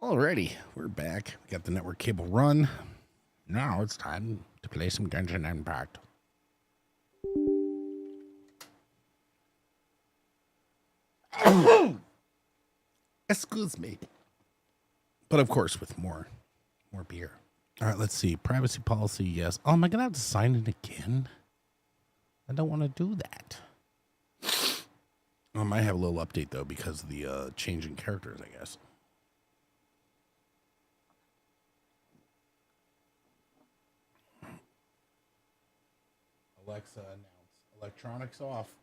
Alrighty, we're back. We got the network cable run. Now it's time to play some Genshin Impact. Excuse me. But of course, with more beer. All right, let's see. Privacy policy, yes. Oh, am I gonna have to sign it again? I don't want to do that. I might have a little update though because of the changing characters, I guess. Alexa, announce electronics off.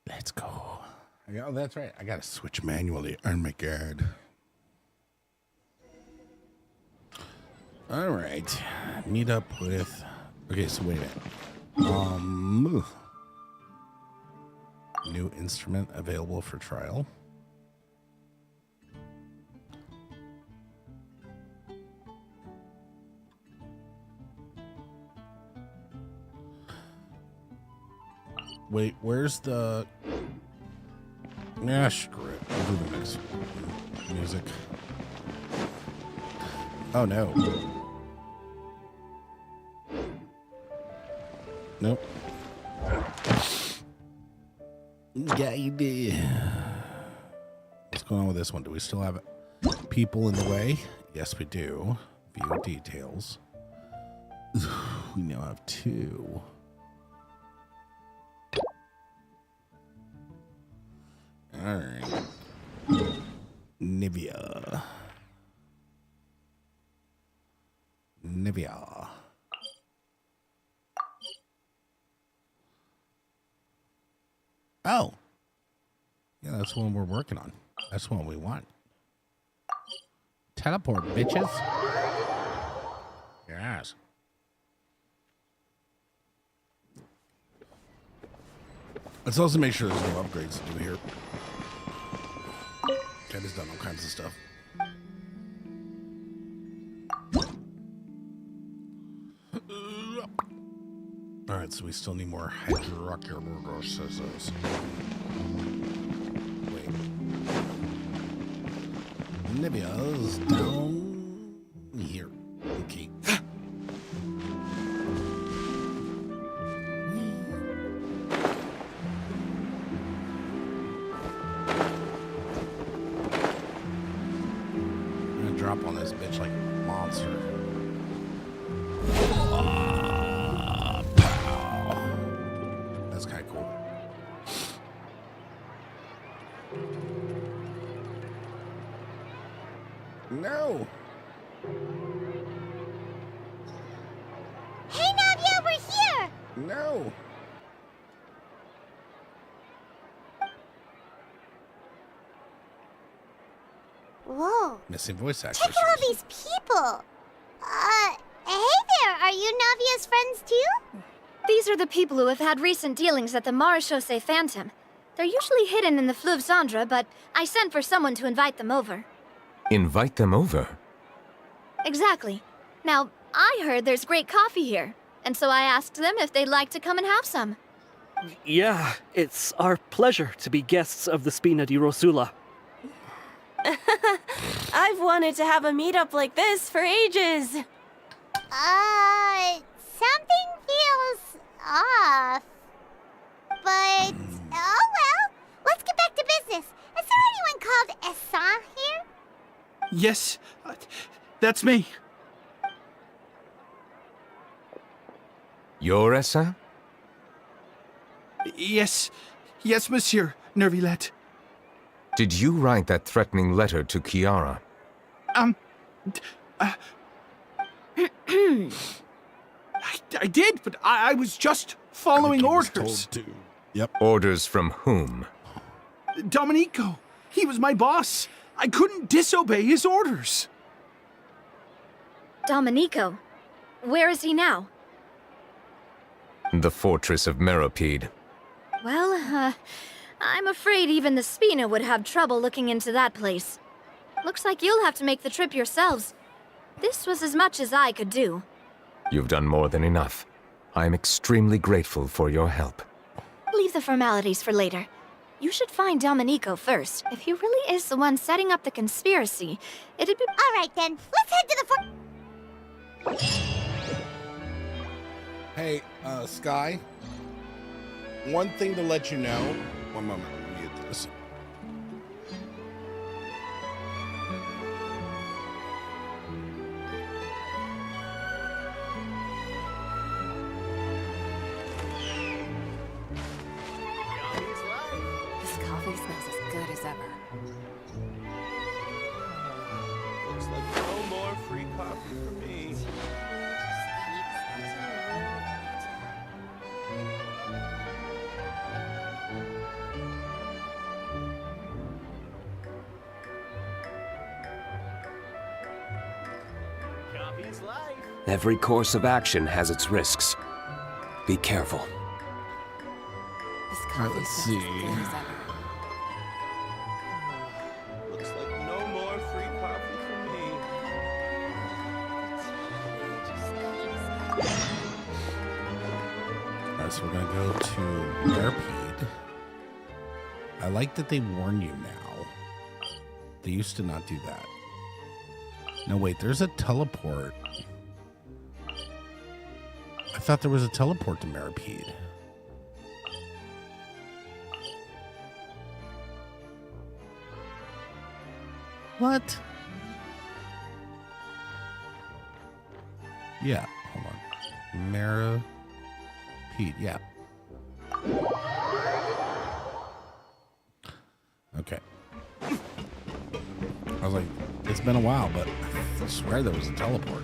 Let's go. Oh, that's right. I gotta switch manually. Oh my god. All right. Meet up with. Okay, so wait a minute. New instrument available for trial. Wait, where's the... Yeah, screw it. I'll do the next music. Oh, no. Nope. Yeah, you did. What's going on with this one? Do we still have people in the way? Yes, we do. View details. We now have 2. All right. Nivea. Oh. Yeah, that's the one we're working on. That's what we want. Teleport, bitches. Yes. Let's also make sure there's no upgrades to do here. Cat has done all kinds of stuff. All right, so we still need more hydroxyuresis. Wait. Nivea's down here. Okay. Drop on this bitch like a monster. Pow. That's kind of cool. No. Hey, Navia, we're here. No. Whoa. Missing voice actors. Check out all these people. Hey there, are you Navia's friends too? These are the people who have had recent dealings at the Marechaussee Phantom. They're usually hidden in the Fleuve Cendre, but I sent for someone to invite them over. Invite them over? Exactly. Now, I heard there's great coffee here, and so I asked them if they'd like to come and have some. Yeah, it's our pleasure to be guests of the Spina di Rosula. I've wanted to have a meetup like this for ages. Something feels off. But, oh well. Let's get back to business. Is there anyone called Essan here? Yes, that's me. You're Essa? Yes, monsieur, Nervilette. Did you write that threatening letter to Kiara? I did, but I was just following orders. Yep. Orders from whom? Domenico, he was my boss. I couldn't disobey his orders. Domenico. Where is he now? The fortress of Meropide. Well, I'm afraid even the Spina would have trouble looking into that place. Looks like you'll have to make the trip yourselves. This was as much as I could do. You've done more than enough. I am extremely grateful for your help. Leave the formalities for later. You should find Domenico first. If he really is the one setting up the conspiracy, it'd be— All right, then. Let's head to the Hey, Sky. One thing to let you know. One moment, let me get this. This coffee smells as good as ever. Looks like no more free coffee for me. Coffee's life. Every course of action has its risks. Be careful. This All right, coffee let's smells see. as good as ever. Looks like no more free coffee for me. All right, so we're gonna go to Merpede. I like that they warn you now. They used to not do that. No, wait, there's a teleport. I thought there was a teleport to Merpede. What? Yeah, hold on. Merpede, yeah. Okay. I was like, it's been a while, but I swear there was a teleport.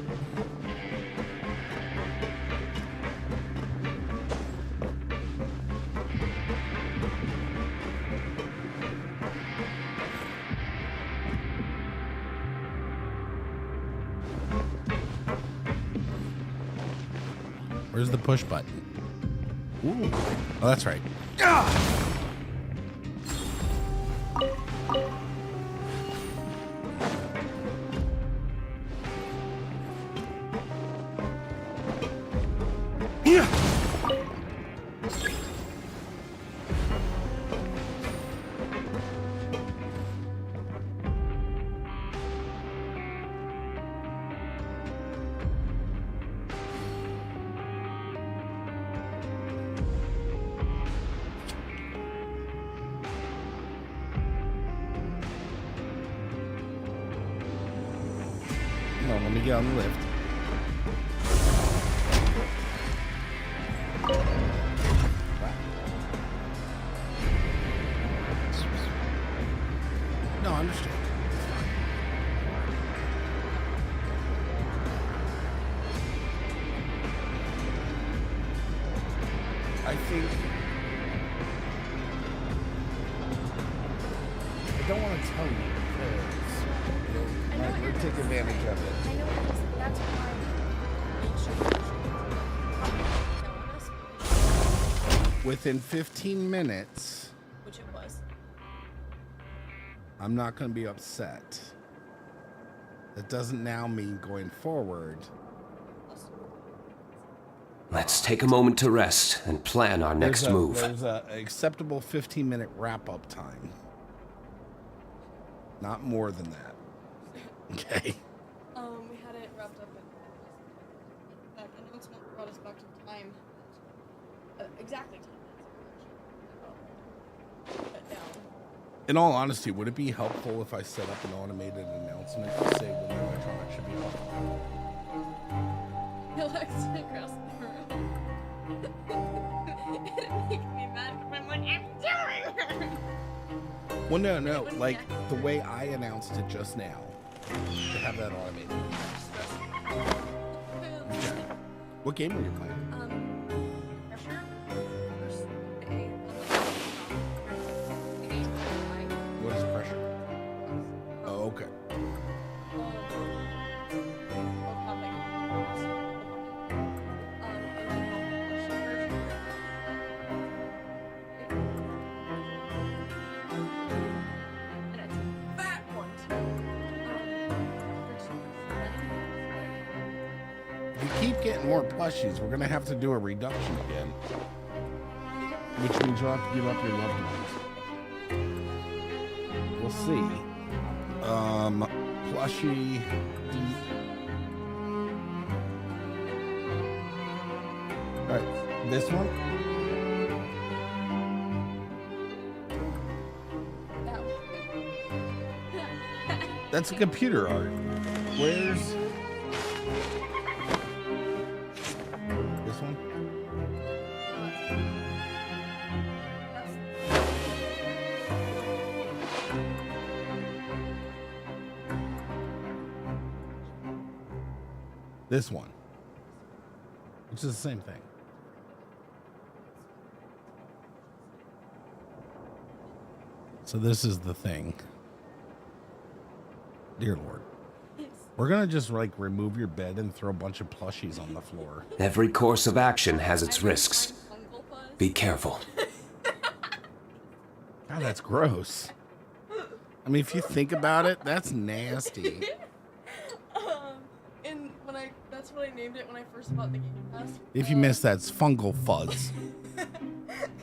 Where's the push button? Ooh. Oh, that's right. No, let me get on the lift. No, I understand. I think I don't want to tell you because you might take advantage of it. I know it is. That's why Within 15 minutes, which it was. I'm not going to be upset. That doesn't now mean going forward. Let's take a moment to rest and plan our next move. There's a acceptable 15-minute wrap-up time. Not more than that. Okay. We had it wrapped up and that announcement brought us back to time. Exactly 10 minutes. Shut down. In all honesty, would it be helpful if I set up an automated announcement to say when the electronics should be off? Alexa across the room. It'd make me mad if I'm like, I'm doing her. Well, no. Like the way I announced it just now. To have that automated. Okay. What game were you playing? Pressure. What is pressure? Oh, okay. keep getting more plushies, we're gonna have to do a reduction again. Which means you'll have to give up your loved ones. We'll see. Plushie. Alright, this one. That's a computer art. Where's this one? This one, which is the same thing. So this is the thing. Dear Lord. We're gonna just like remove your bed and throw a bunch of plushies on the floor. Every course of action has its risks. Be careful. God, that's gross. I mean, if you think about it, that's nasty. And that's what I named it when I first bought the Game Pass. If you missed, that's fungal fuzz. Because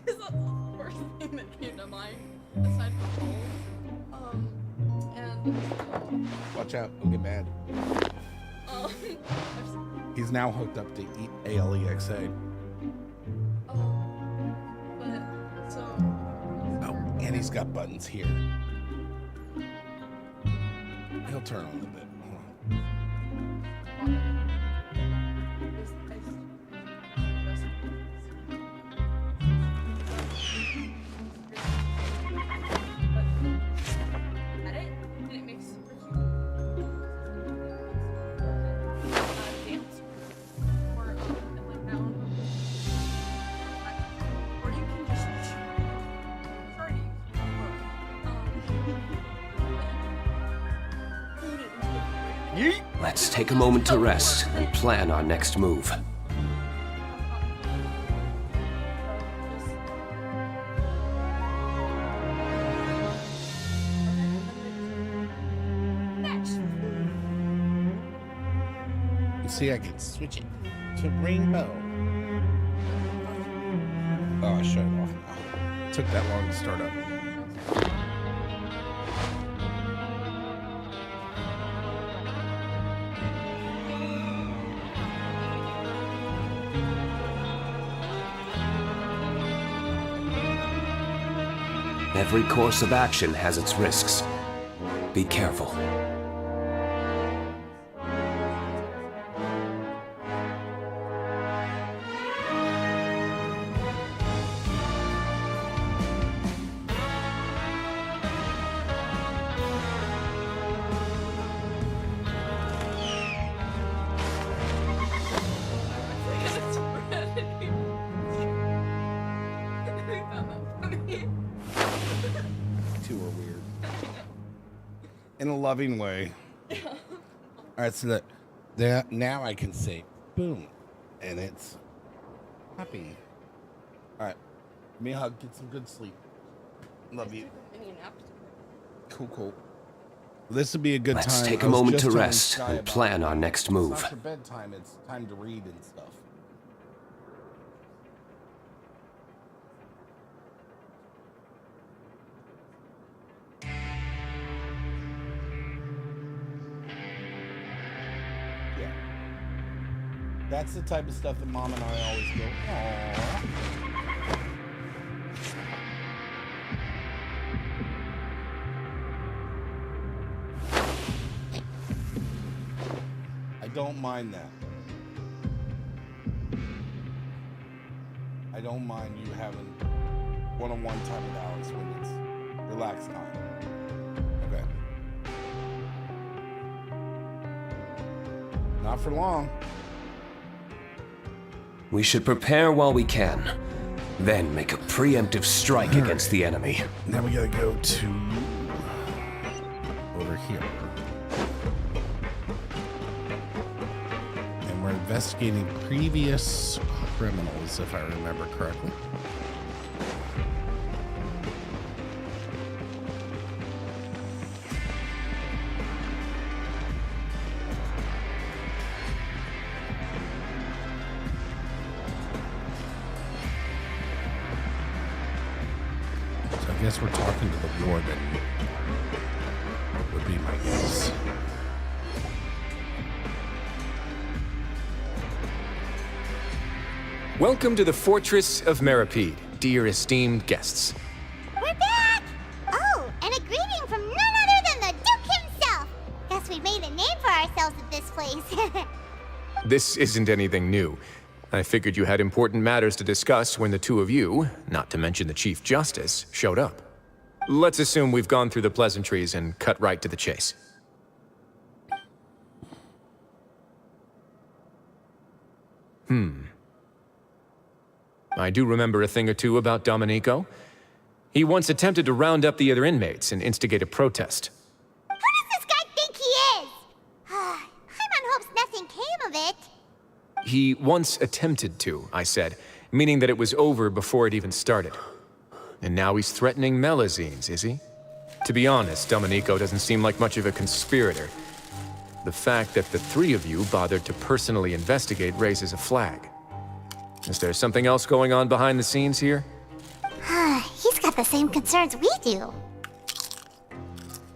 that's the first thing that came to mind, aside from mold. Watch out, don't get mad. He's now hooked up to ALEXA. Oh, and he's got buttons here. He'll turn on a bit. Hold on. Let's take a moment to rest and plan our next move. See, I can switch it to rainbow. Oh, I shut it off now. It took that long to start up. Every course of action has its risks. Be careful. In a loving way. All right, so that now I can say boom, and it's happy. All right, give me a hug, get some good sleep. Love you. Cool. This would be a good time. Let's take a moment to rest and plan our next move. It's not for bedtime, it's time to read and stuff. That's the type of stuff that Mom and I always go, aww. I don't mind that. I don't mind you having one-on-one time with Alex when it's relaxed time. Okay. Not for long. We should prepare while we can, then make a preemptive strike against the enemy. Now we gotta go to over here. And we're investigating previous criminals, if I remember correctly. I guess we're talking to the warden. Would be my guess. Welcome to the Fortress of Meripede, dear esteemed guests. We're back! Oh, and a greeting from none other than the Duke himself! Guess we made a name for ourselves at this place. This isn't anything new. I figured you had important matters to discuss when the two of you, not to mention the Chief Justice, showed up. Let's assume we've gone through the pleasantries and cut right to the chase. I do remember a thing or two about Domenico. He once attempted to round up the other inmates and instigate a protest. Who does this guy think he is? Hyman hopes nothing came of it. He once attempted to, I said, meaning that it was over before it even started. And now he's threatening Melazines, is he? To be honest, Domenico doesn't seem like much of a conspirator. The fact that the three of you bothered to personally investigate raises a flag. Is there something else going on behind the scenes here? He's got the same concerns we do.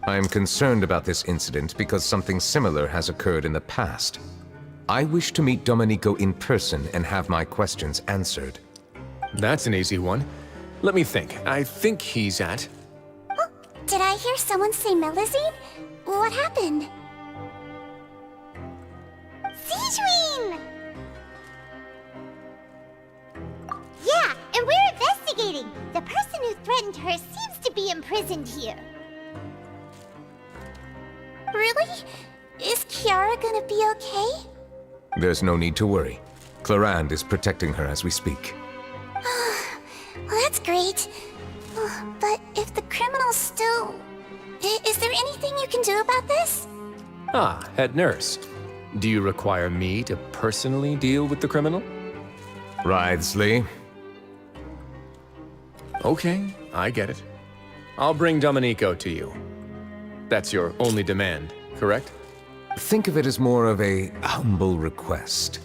I am concerned about this incident because something similar has occurred in the past. I wish to meet Domenico in person and have my questions answered. That's an easy one. Let me think. I think he's at... Oh, did I hear someone say Melazine? What happened? Siegeween! Yeah, and we're investigating. The person who threatened her seems to be imprisoned here. Really? Is Kiara gonna be okay? There's no need to worry. Clarande is protecting her as we speak. Well, that's great. But if the criminal's still... Is there anything you can do about this? Ah, head nurse. Do you require me to personally deal with the criminal? Wriothesley. Okay, I get it. I'll bring Domenico to you. That's your only demand, correct? Think of it as more of a humble request.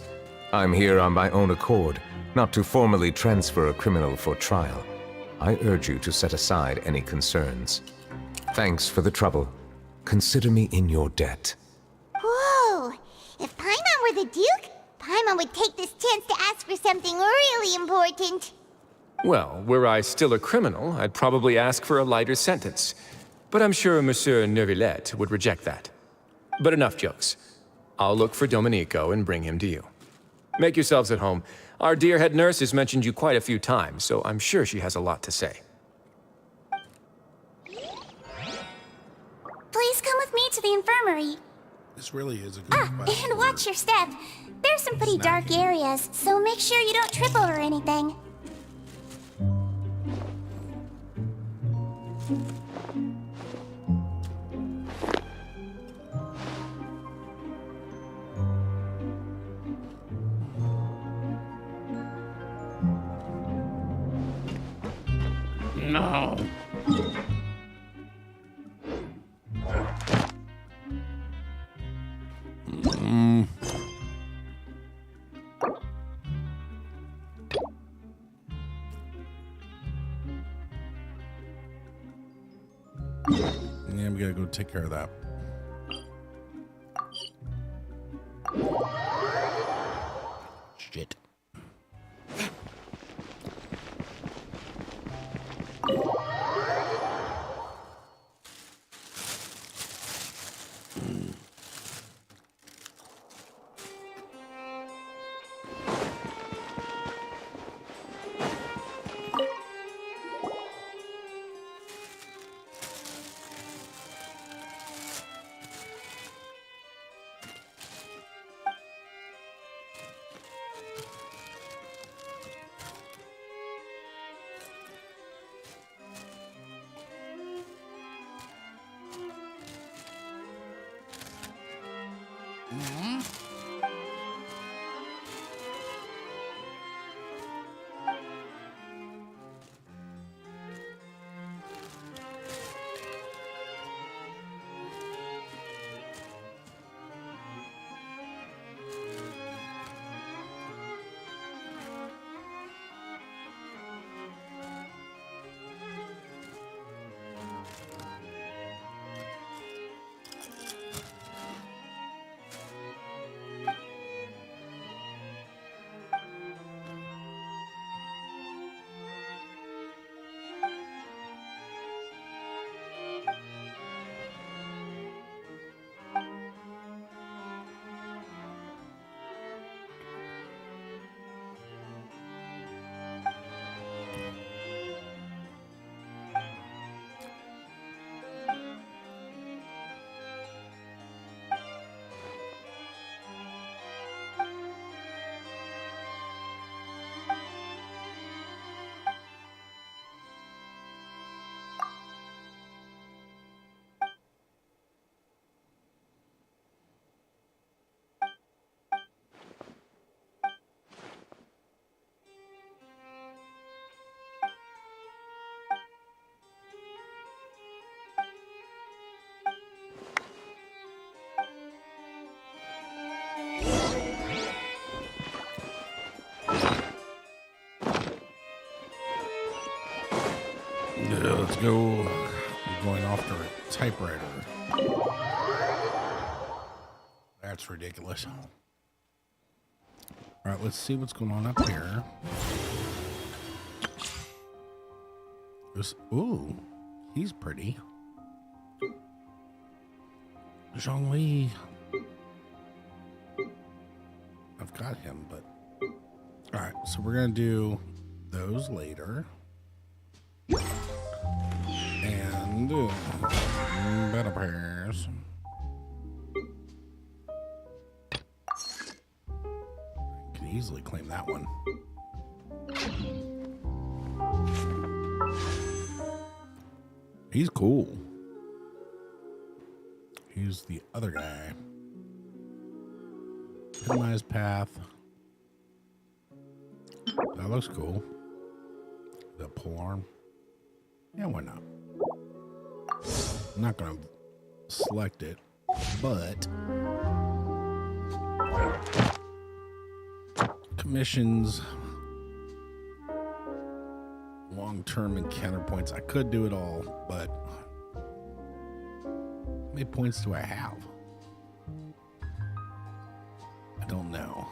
I'm here on my own accord, not to formally transfer a criminal for trial. I urge you to set aside any concerns. Thanks for the trouble. Consider me in your debt. Whoa! If Paimon were the Duke, Paimon would take this chance to ask for something really important. Well, were I still a criminal, I'd probably ask for a lighter sentence. But I'm sure Monsieur Neuvillette would reject that. But enough jokes. I'll look for Domenico and bring him to you. Make yourselves at home. Our dear head nurse has mentioned you quite a few times, so I'm sure she has a lot to say. Please come with me to the infirmary. This really is a good question. And watch your step. There's some pretty dark areas, so make sure you don't trip over anything. No. Yeah, we gotta go take care of that. Shit. Yeah, let's go. I'm going off to a typewriter. That's ridiculous. All right, let's see what's going on up here. Ooh, he's pretty. Zhongli. I've got him, but all right. So we're gonna do those later, and better pairs. Can easily claim that one. He's cool. He's the other guy. Minimize path. That looks cool. The pole arm. Yeah, why not? I'm not gonna select it, but commissions, long-term and counterpoints. I could do it all, but how many points do I have? I don't know.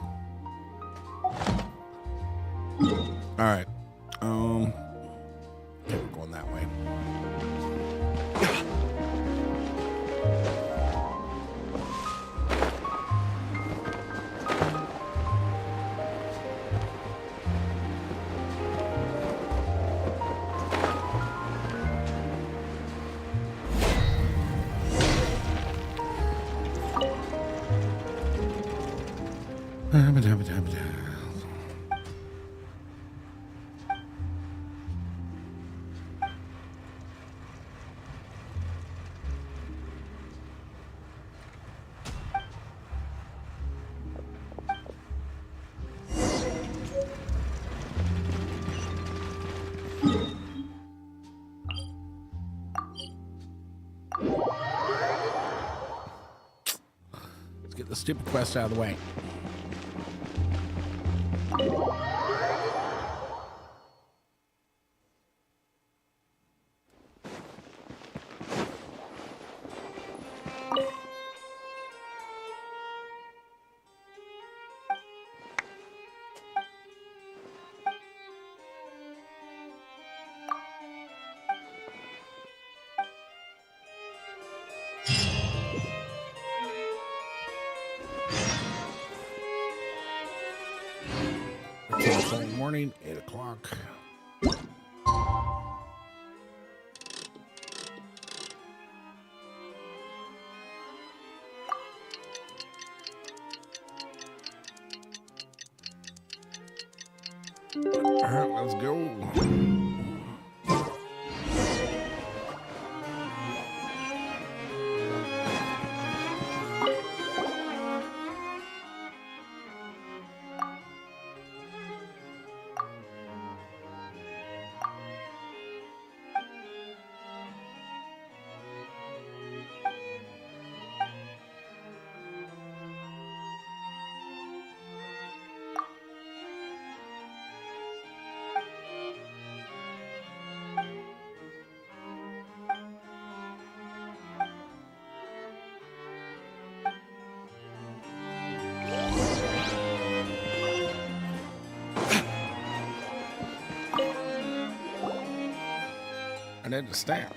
All right. Okay, we're going that way. Let's get the stupid quest out of the way. Sunday morning, 8 o'clock. All right, let's go. I need to stamp.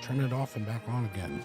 turn it off and back on again.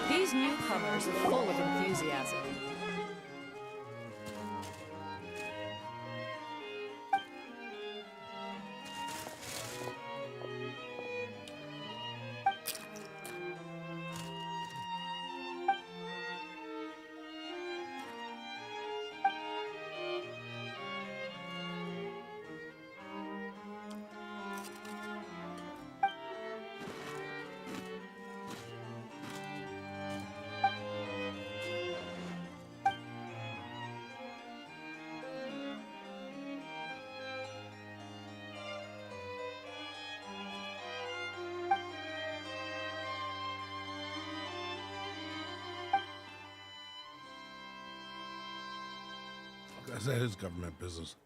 These newcomers are full of enthusiasm. Guys, that is government business.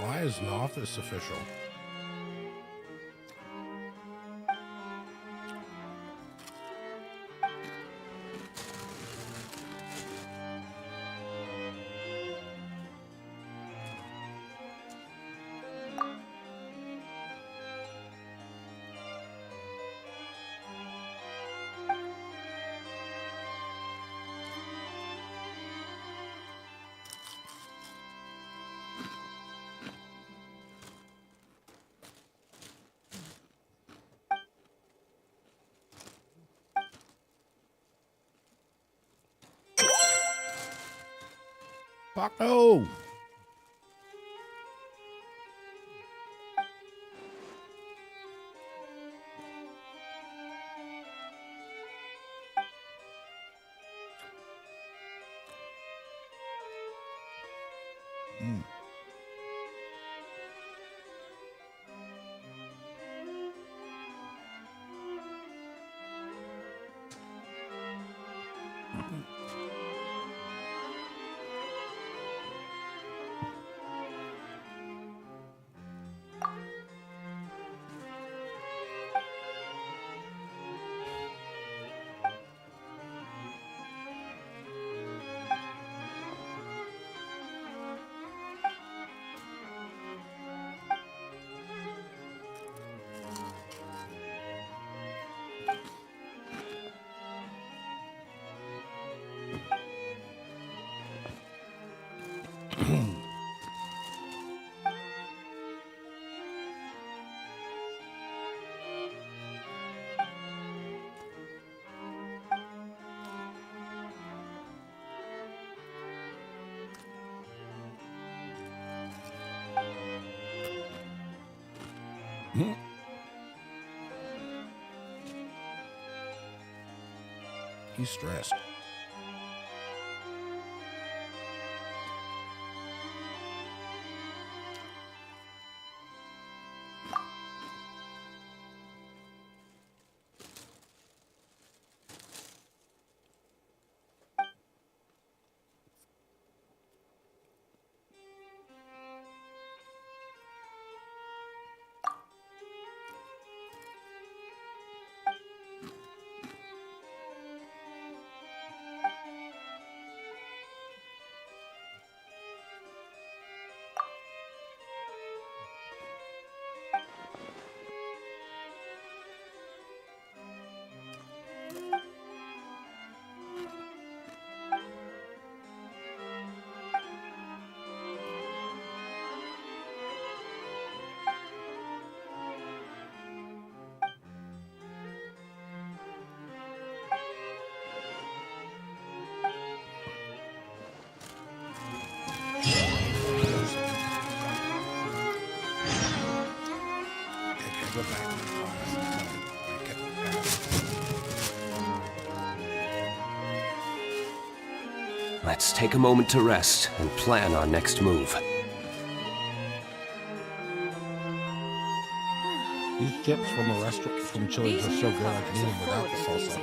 Why is an office official? Fuck no! He's stressed. Go back to the class. Let's take a moment to rest and plan our next move. These chips from a restaurant from Chili's are so good I can eat them without the salsa.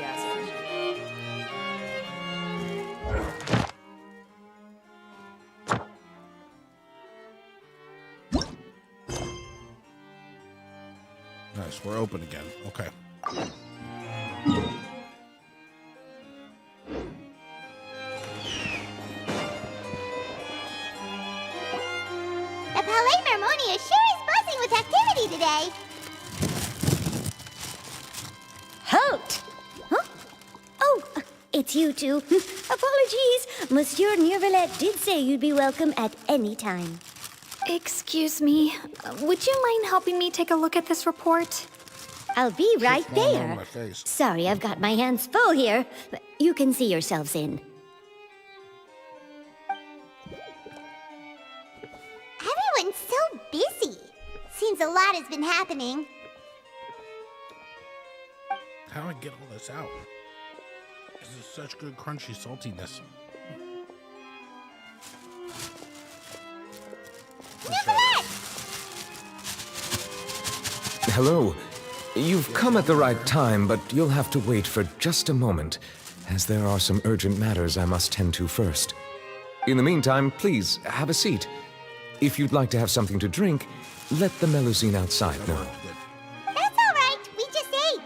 Nice, we're open again. Okay. The Palais Mermonia sure is buzzing with activity today. Halt! Huh? Oh, it's you two. Apologies. Monsieur Neuvillette did say you'd be welcome at any time. Excuse me. Would you mind helping me take a look at this report? I'll be right Falling on there. my face. Sorry, I've got my hands full here. But you can see yourselves in. Everyone's so busy. Seems a lot has been happening. How do I get all this out? This is such good crunchy saltiness. Hello. You've come at the right time, but you'll have to wait for just a moment, as there are some urgent matters I must tend to first. In the meantime, please, have a seat. If you'd like to have something to drink, let the Melusine outside know. That's all right. We just ate.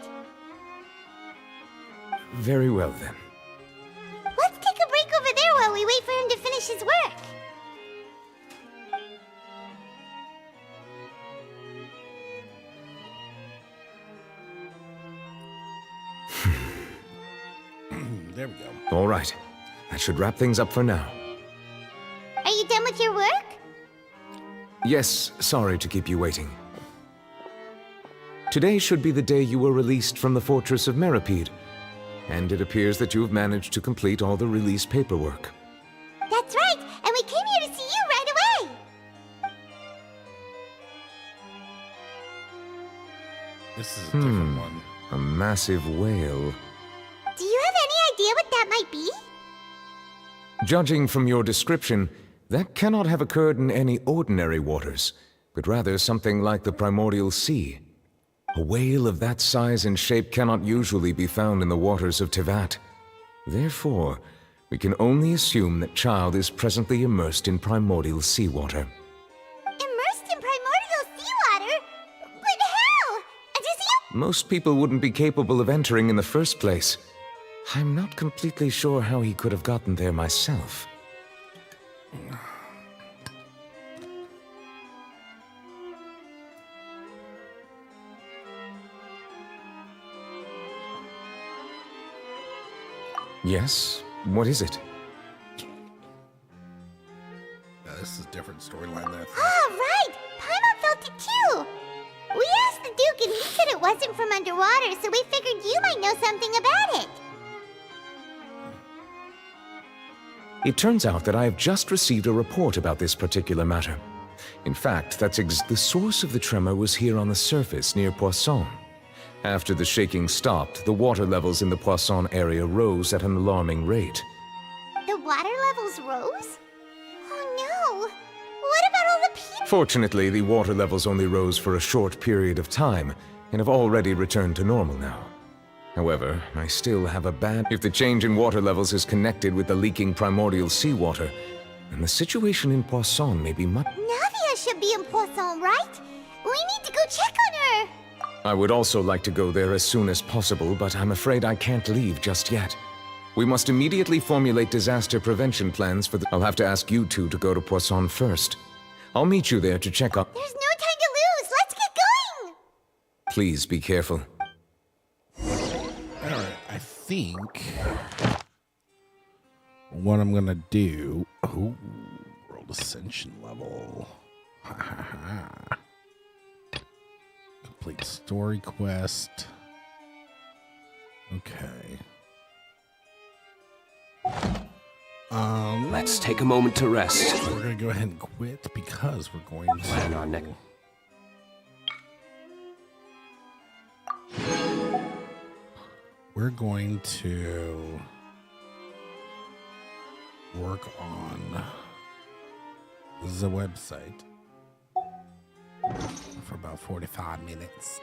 Very well, then. Let's take a break over there while we wait for him to finish his work. There we go. All right. That should wrap things up for now. Are you done with your work? Yes, sorry to keep you waiting. Today should be the day you were released from the Fortress of Meripede, and it appears that you have managed to complete all the release paperwork. That's right, and we came here to see you right away. This is a different one. A massive whale. Do you have any idea what that might be? Judging from your description, that cannot have occurred in any ordinary waters, but rather something like the primordial sea. A whale of that size and shape cannot usually be found in the waters of Tevat. Therefore, we can only assume that Child is presently immersed in primordial seawater. Immersed in primordial seawater? But how? Does he... Most people wouldn't be capable of entering in the first place. I'm not completely sure how he could have gotten there myself. Yes? What is it? This is a different storyline than I thought. Oh, right! Paimon felt it too! We asked the Duke and he said it wasn't from underwater, so we figured you might know something about it. It turns out that I have just received a report about this particular matter. In fact, the source of the tremor was here on the surface near Poisson. After the shaking stopped, the water levels in the Poisson area rose at an alarming rate. The water levels rose? Oh no! What about all the people? Fortunately, the water levels only rose for a short period of time and have already returned to normal now. However, I still have a bad... If the change in water levels is connected with the leaking primordial seawater, then the situation in Poisson may be much... Navia should be in Poisson, right? We need to go check on her! I would also like to go there as soon as possible, but I'm afraid I can't leave just yet. We must immediately formulate disaster prevention plans for the... I'll have to ask you two to go to Poisson first. I'll meet you there to check up... There's no time to lose! Let's get going! Please be careful. Alright, I think what I'm gonna do... Oh, world ascension level. Ha ha ha. Complete story quest. Okay. Let's take a moment to rest. We're gonna go ahead and quit because we're going to Plan our next. We're going to work on the website for about 45 minutes.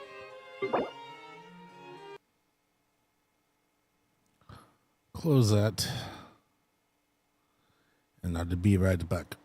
Close that. And I'll be right back.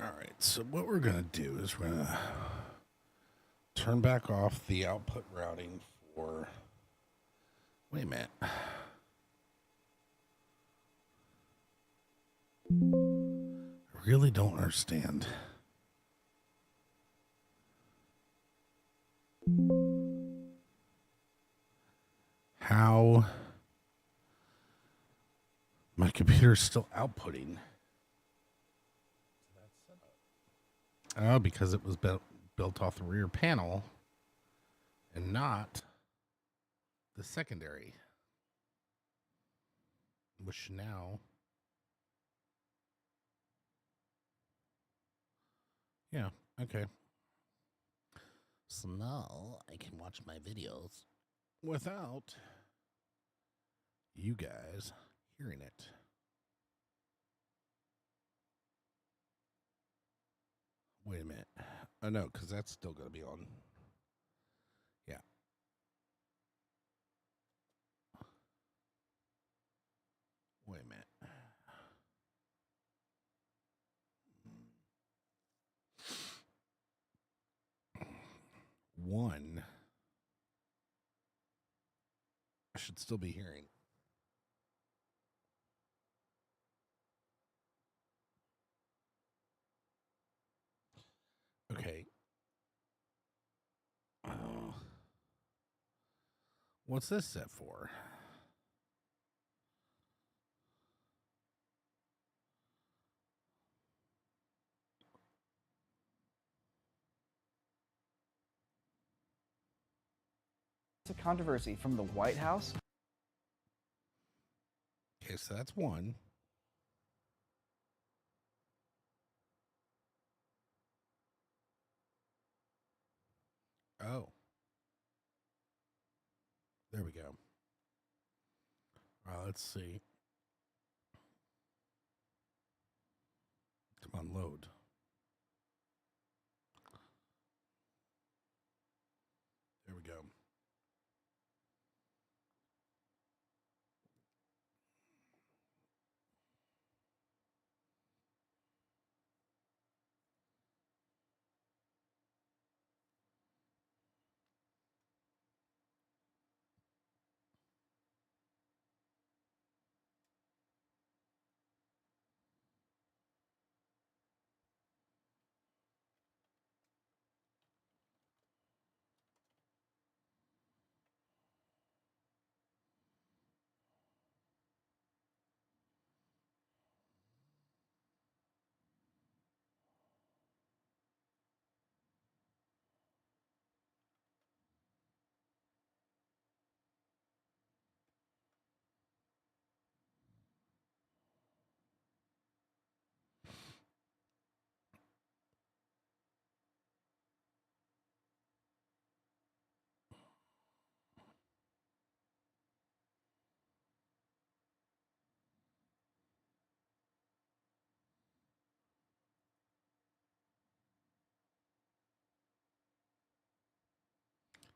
All right, so what we're going to do is we're going to turn back off the output routing for... Wait a minute. I really don't understand. How my computer's still outputting. Oh, because it was built off the rear panel and not the secondary. Which now... Yeah, okay. So now I can watch my videos without you guys hearing it. Wait a minute. Oh, no, because that's still going to be on. Yeah. Wait a minute. One. I should still be hearing. Okay. What's this set for? A controversy from the White House. Okay, so that's one. Oh. There we go. Let's see. Come on, load. There we go.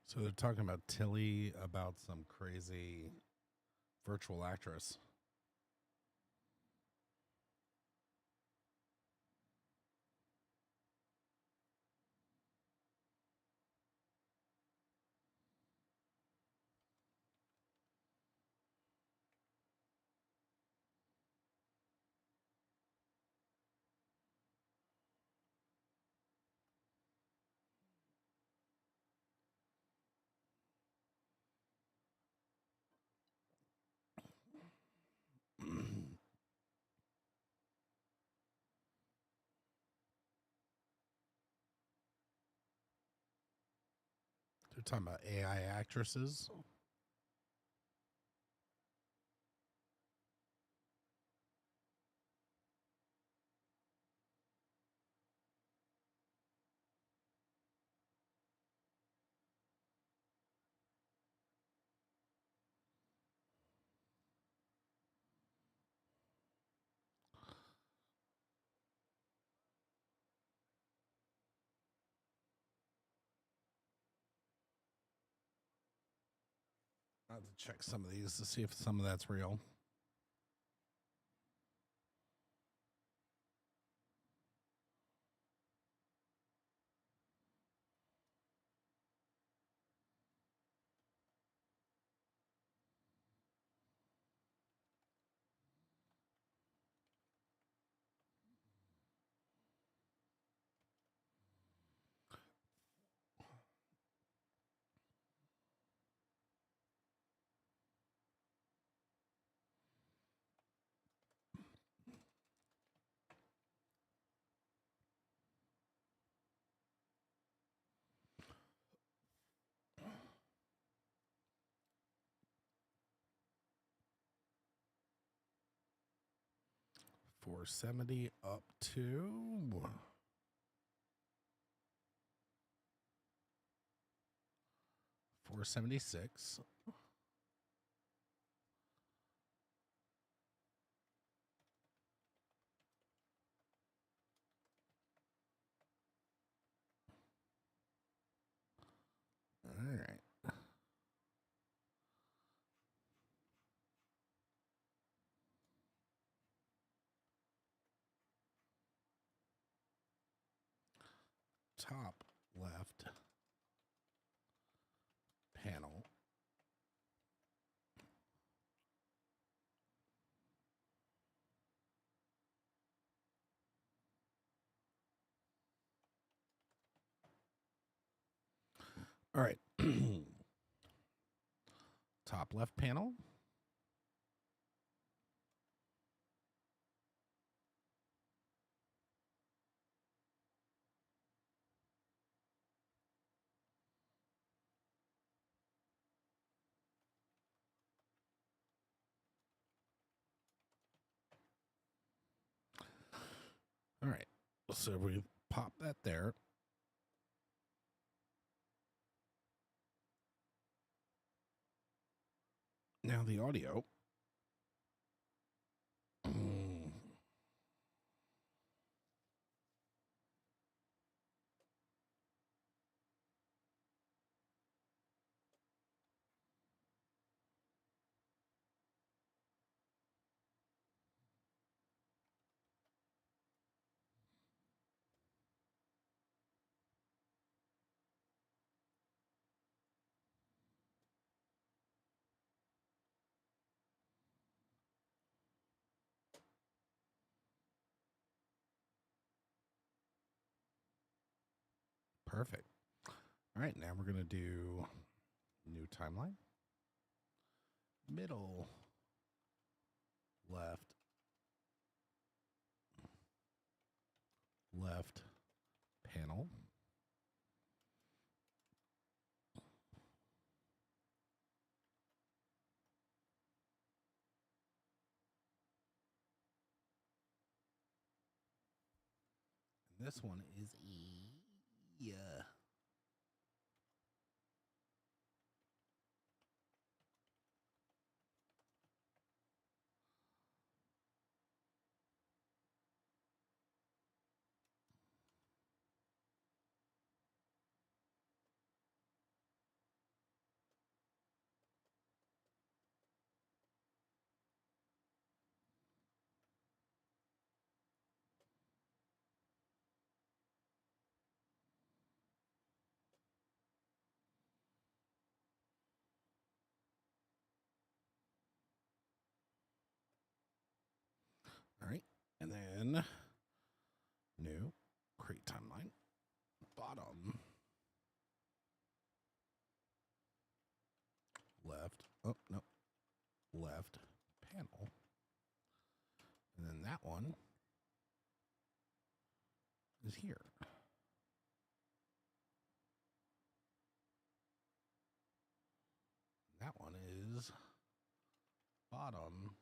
So they're talking about Tilly about some crazy virtual actress. They're talking about AI actresses. I have to check some of these to see if some of that's real. $470 up to $476. All right. Top left panel. All right. Top left panel. All right. So we pop that there. Now the audio. Perfect. All right, now we're going to do new timeline. Middle, left, left panel. And this one is yeah. All right. And then new create timeline. Bottom. Left. Oh, no. Left panel. And then that one is here. That one is bottom.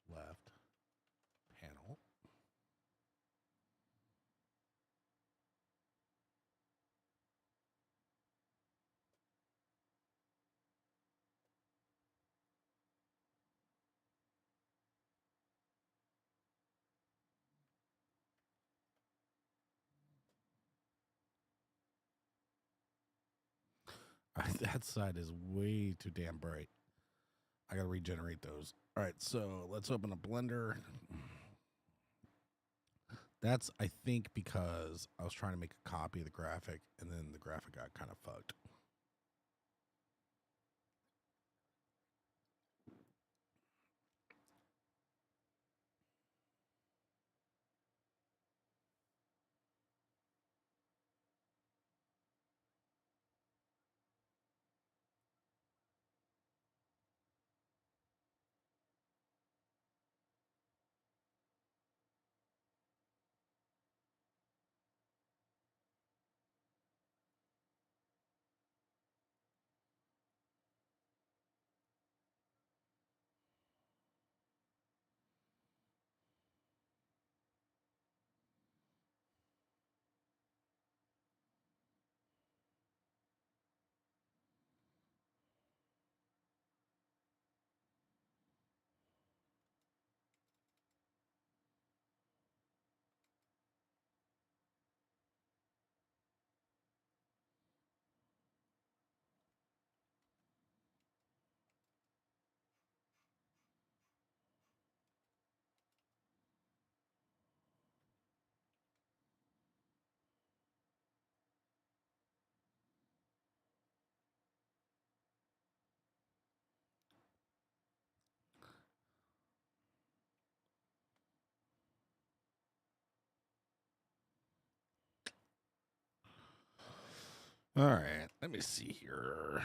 Left panel. That side is way too damn bright. I gotta regenerate those. All right, so let's open a Blender. That's, I think, because I was trying to make a copy of the graphic, and then the graphic got kind of fucked. All right, let me see here.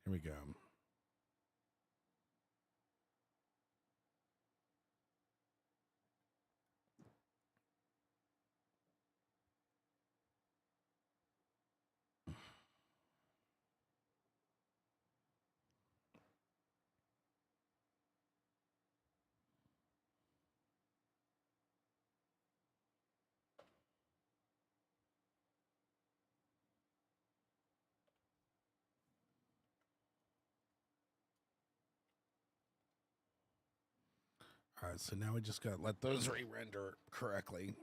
Here we go. All right, so now we just got to let those re-render correctly.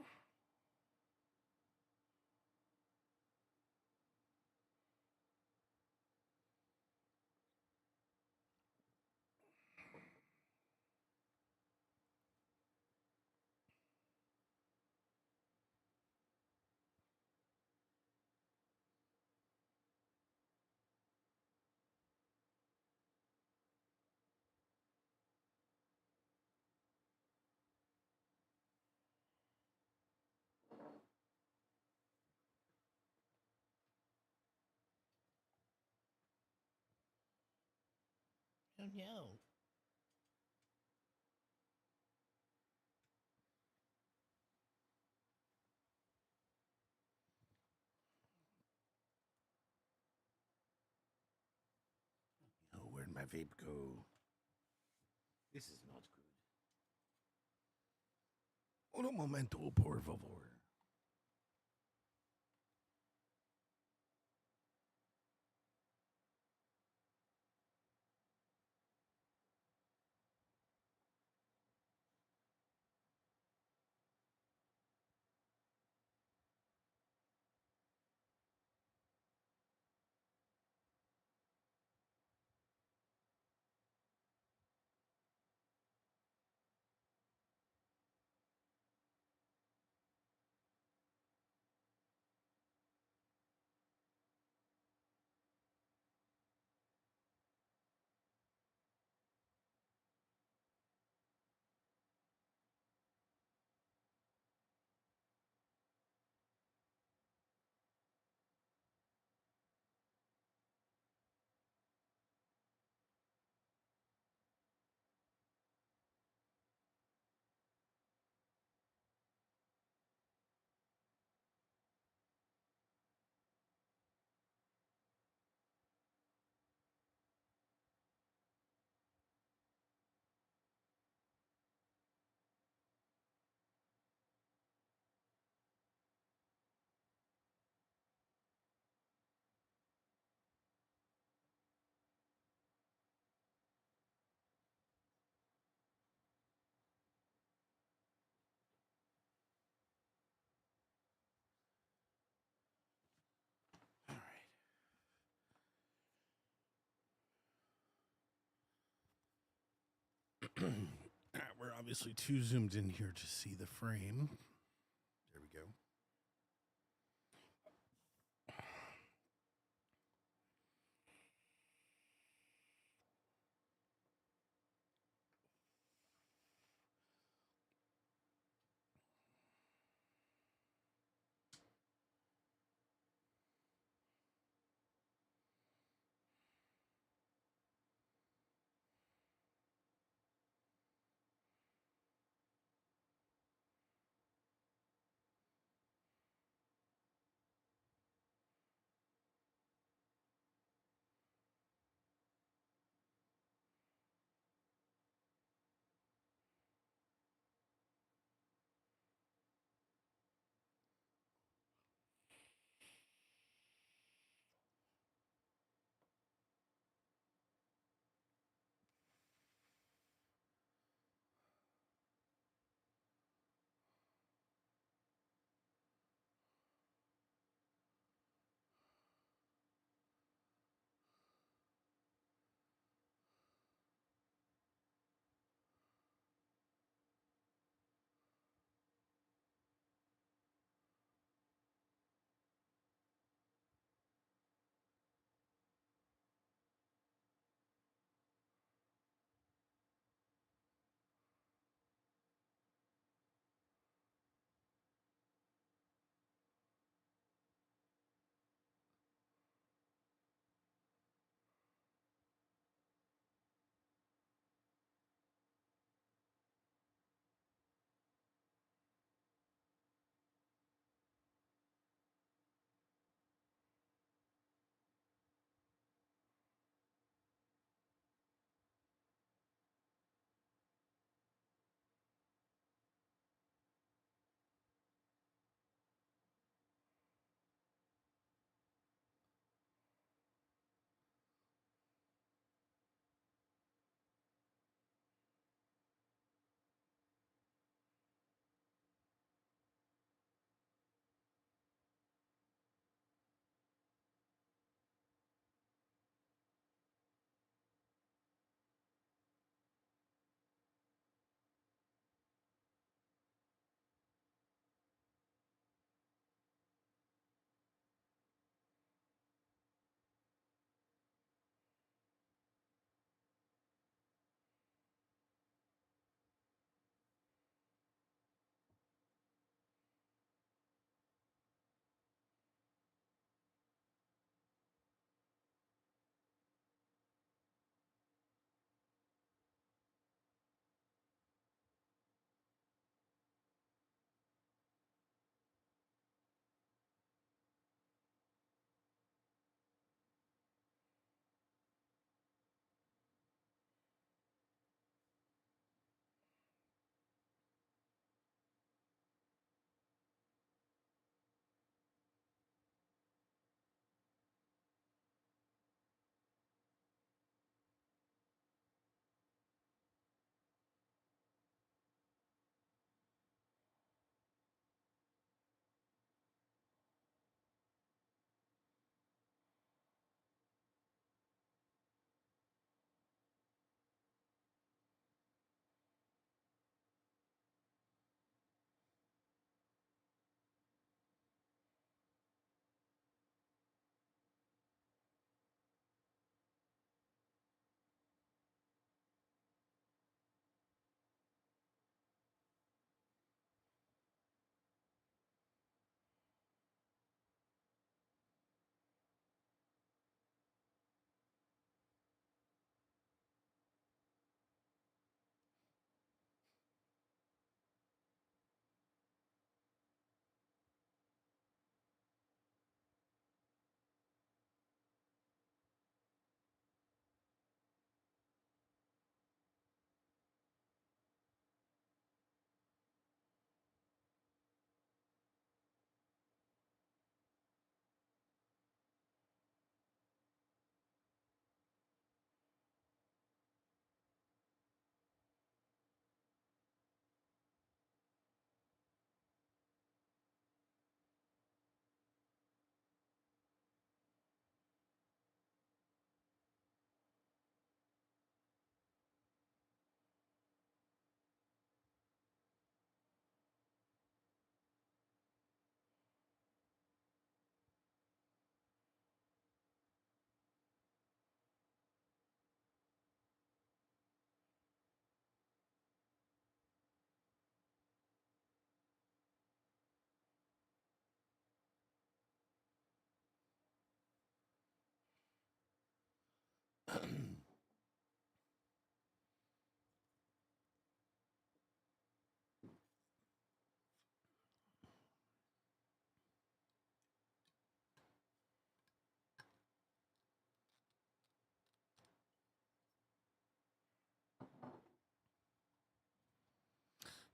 Oh no. Oh, where'd my vape go? This is not good. Un momento, por favor. We're obviously too zoomed in here to see the frame. There we go.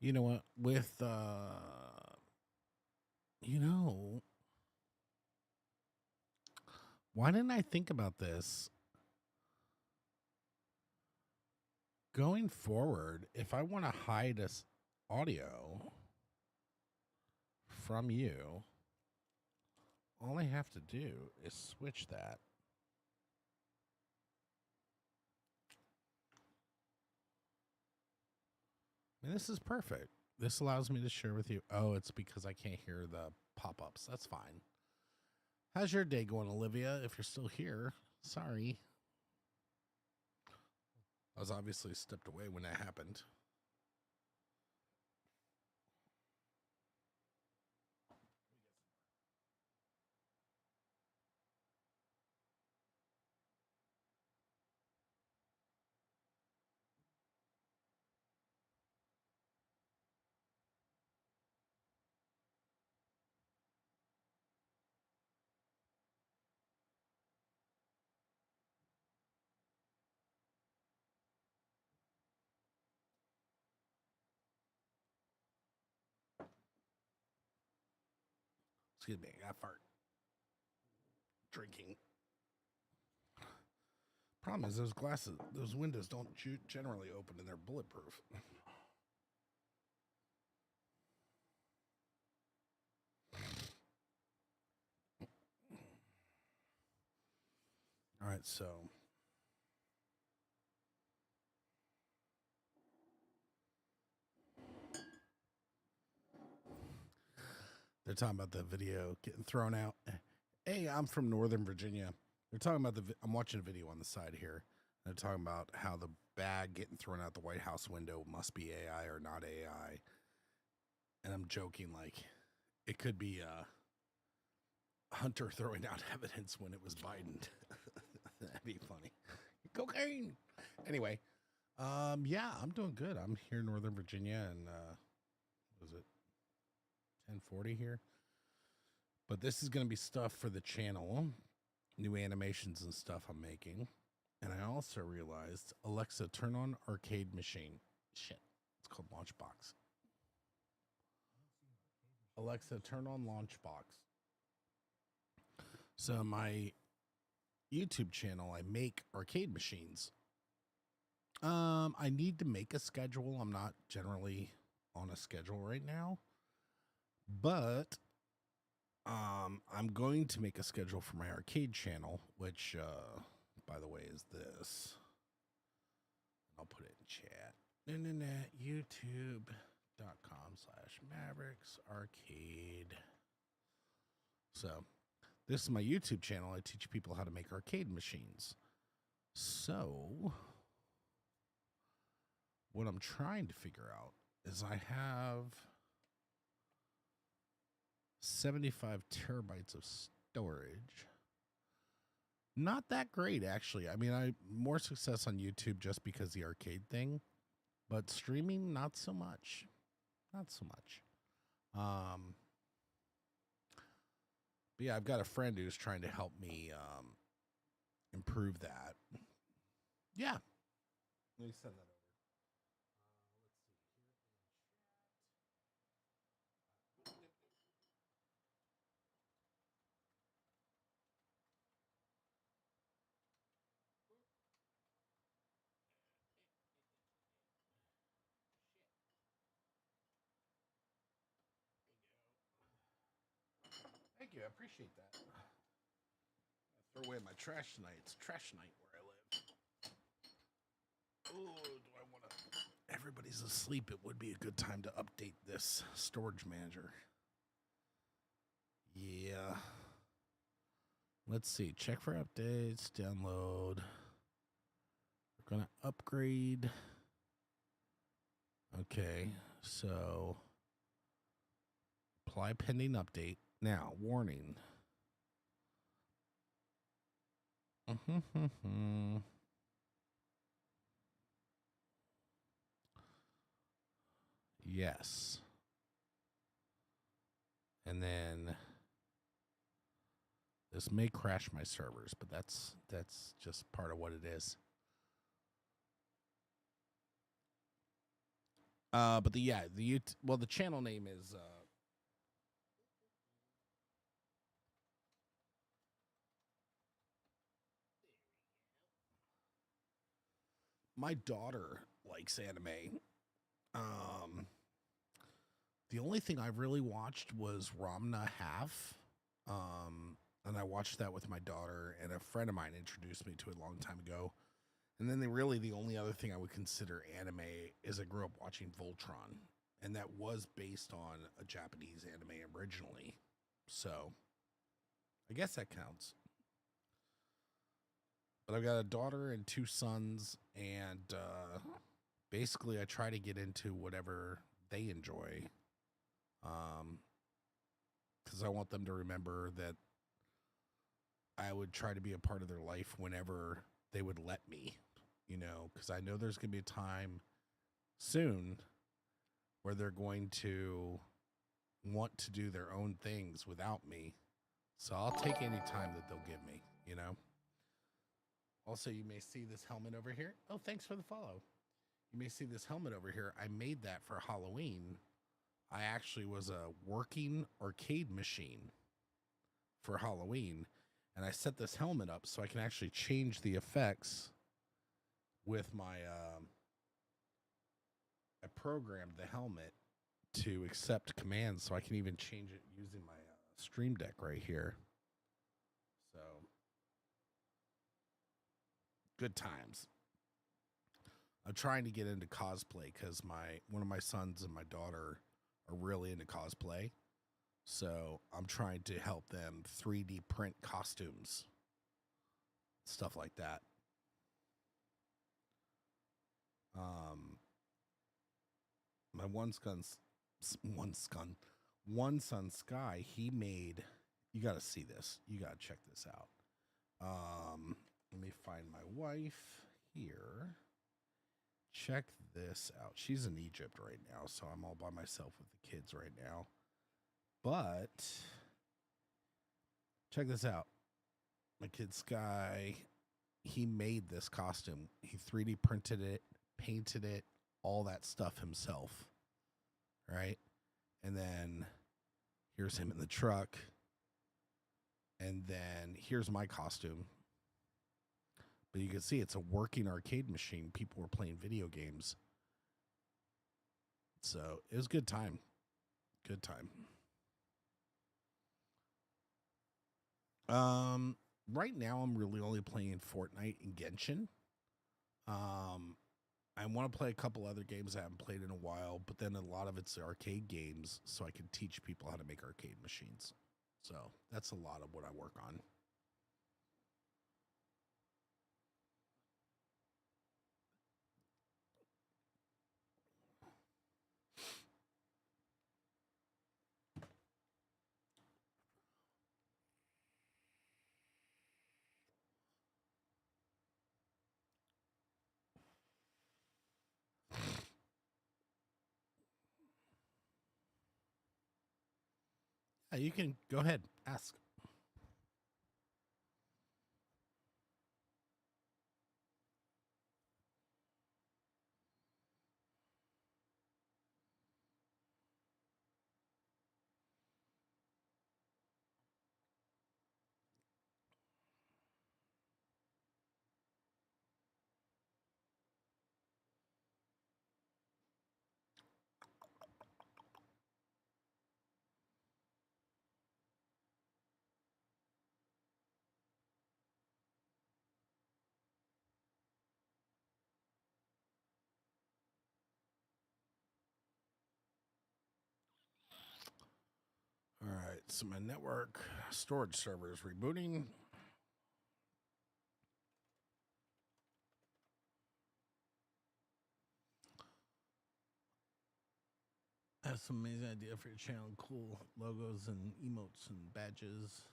You know what? With you know, why didn't I think about this? Going forward, if I want to hide us audio from you, all I have to do is switch that. And this is perfect. This allows me to share with you. Oh, it's because I can't hear the pop-ups. That's fine. How's your day going, Olivia? If you're still here, sorry. I was obviously stepped away when that happened. Excuse me, I got fart. Drinking. Problem is, those windows don't generally open and they're bulletproof. All right, so they're talking about the video getting thrown out. Hey, I'm from Northern Virginia. They're talking about I'm watching a video on the side here. They're talking about how the bag getting thrown out the White House window must be AI or not AI. And I'm joking, like, it could be Hunter throwing out evidence when it was Biden. That'd be funny. Cocaine. Anyway, yeah, I'm doing good. I'm here in Northern Virginia, and what is it, 10:40 here? But this is going to be stuff for the channel, new animations and stuff I'm making. And I also realized, Alexa, turn on arcade machine. Shit, it's called Launchbox. Alexa, turn on Launchbox. So my YouTube channel, I make arcade machines. I need to make a schedule. I'm not generally on a schedule right now, but I'm going to make a schedule for my arcade channel, which, by the way, is this. I'll put it in chat. Internet, youtube.com/Mavericks Arcade. So this is my YouTube channel. I teach people how to make arcade machines. So what I'm trying to figure out is I have 75 terabytes of storage. Not that great, actually. I mean, I more success on YouTube just because the arcade thing, but streaming, not so much. Not so much. But yeah, I've got a friend who's trying to help me improve that. Yeah. Let me send that over. Let's see here in chat. Thank you. I appreciate that. Throw away my trash tonight. It's trash night where I live. Oh, do I want to? Everybody's asleep. It would be a good time to update this storage manager. Yeah. Let's see. Check for updates. Download. We're going to upgrade. Okay. So apply pending update. Now, warning. Yes. And then this may crash my servers, but that's just part of what it is. But the channel name is my daughter likes anime. The only thing I really watched was Ramna Half. And I watched that with my daughter, and a friend of mine introduced me to it a long time ago. And then the only other thing I would consider anime is I grew up watching Voltron, and that was based on a Japanese anime originally. So I guess that counts. But I've got a daughter and 2 sons, and basically I try to get into whatever they enjoy. Because I want them to remember that I would try to be a part of their life whenever they would let me, because I know there's going to be a time soon where they're going to want to do their own things without me. So I'll take any time that they'll give me, Also, you may see this helmet over here. Oh, thanks for the follow. You may see this helmet over here. I made that for Halloween. I actually was a working arcade machine for Halloween, and I set this helmet up so I can actually change the effects with my I programmed the helmet to accept commands, so I can even change it using my Stream Deck right here. So good times. I'm trying to get into cosplay because one of my sons and my daughter are really into cosplay. So I'm trying to help them 3D print costumes, stuff like that. My one son, Sky, he made, you got to see this. You got to check this out. Let me find my wife here. Check this out. She's in Egypt right now, so I'm all by myself with the kids right now. But check this out. My kid Sky, he made this costume. He 3D printed it, painted it, all that stuff himself. Right? And then here's him in the truck. And then here's my costume. But you can see it's a working arcade machine. People were playing video games. So it was a good time. Good time. Right now I'm really only playing Fortnite and Genshin. I want to play a couple other games I haven't played in a while, but then a lot of it's arcade games, so I can teach people how to make arcade machines. So that's a lot of what I work on. Yeah, you can go ahead, ask. All right, so my network storage server is rebooting. I have some amazing idea for your channel. Cool logos and emotes and badges.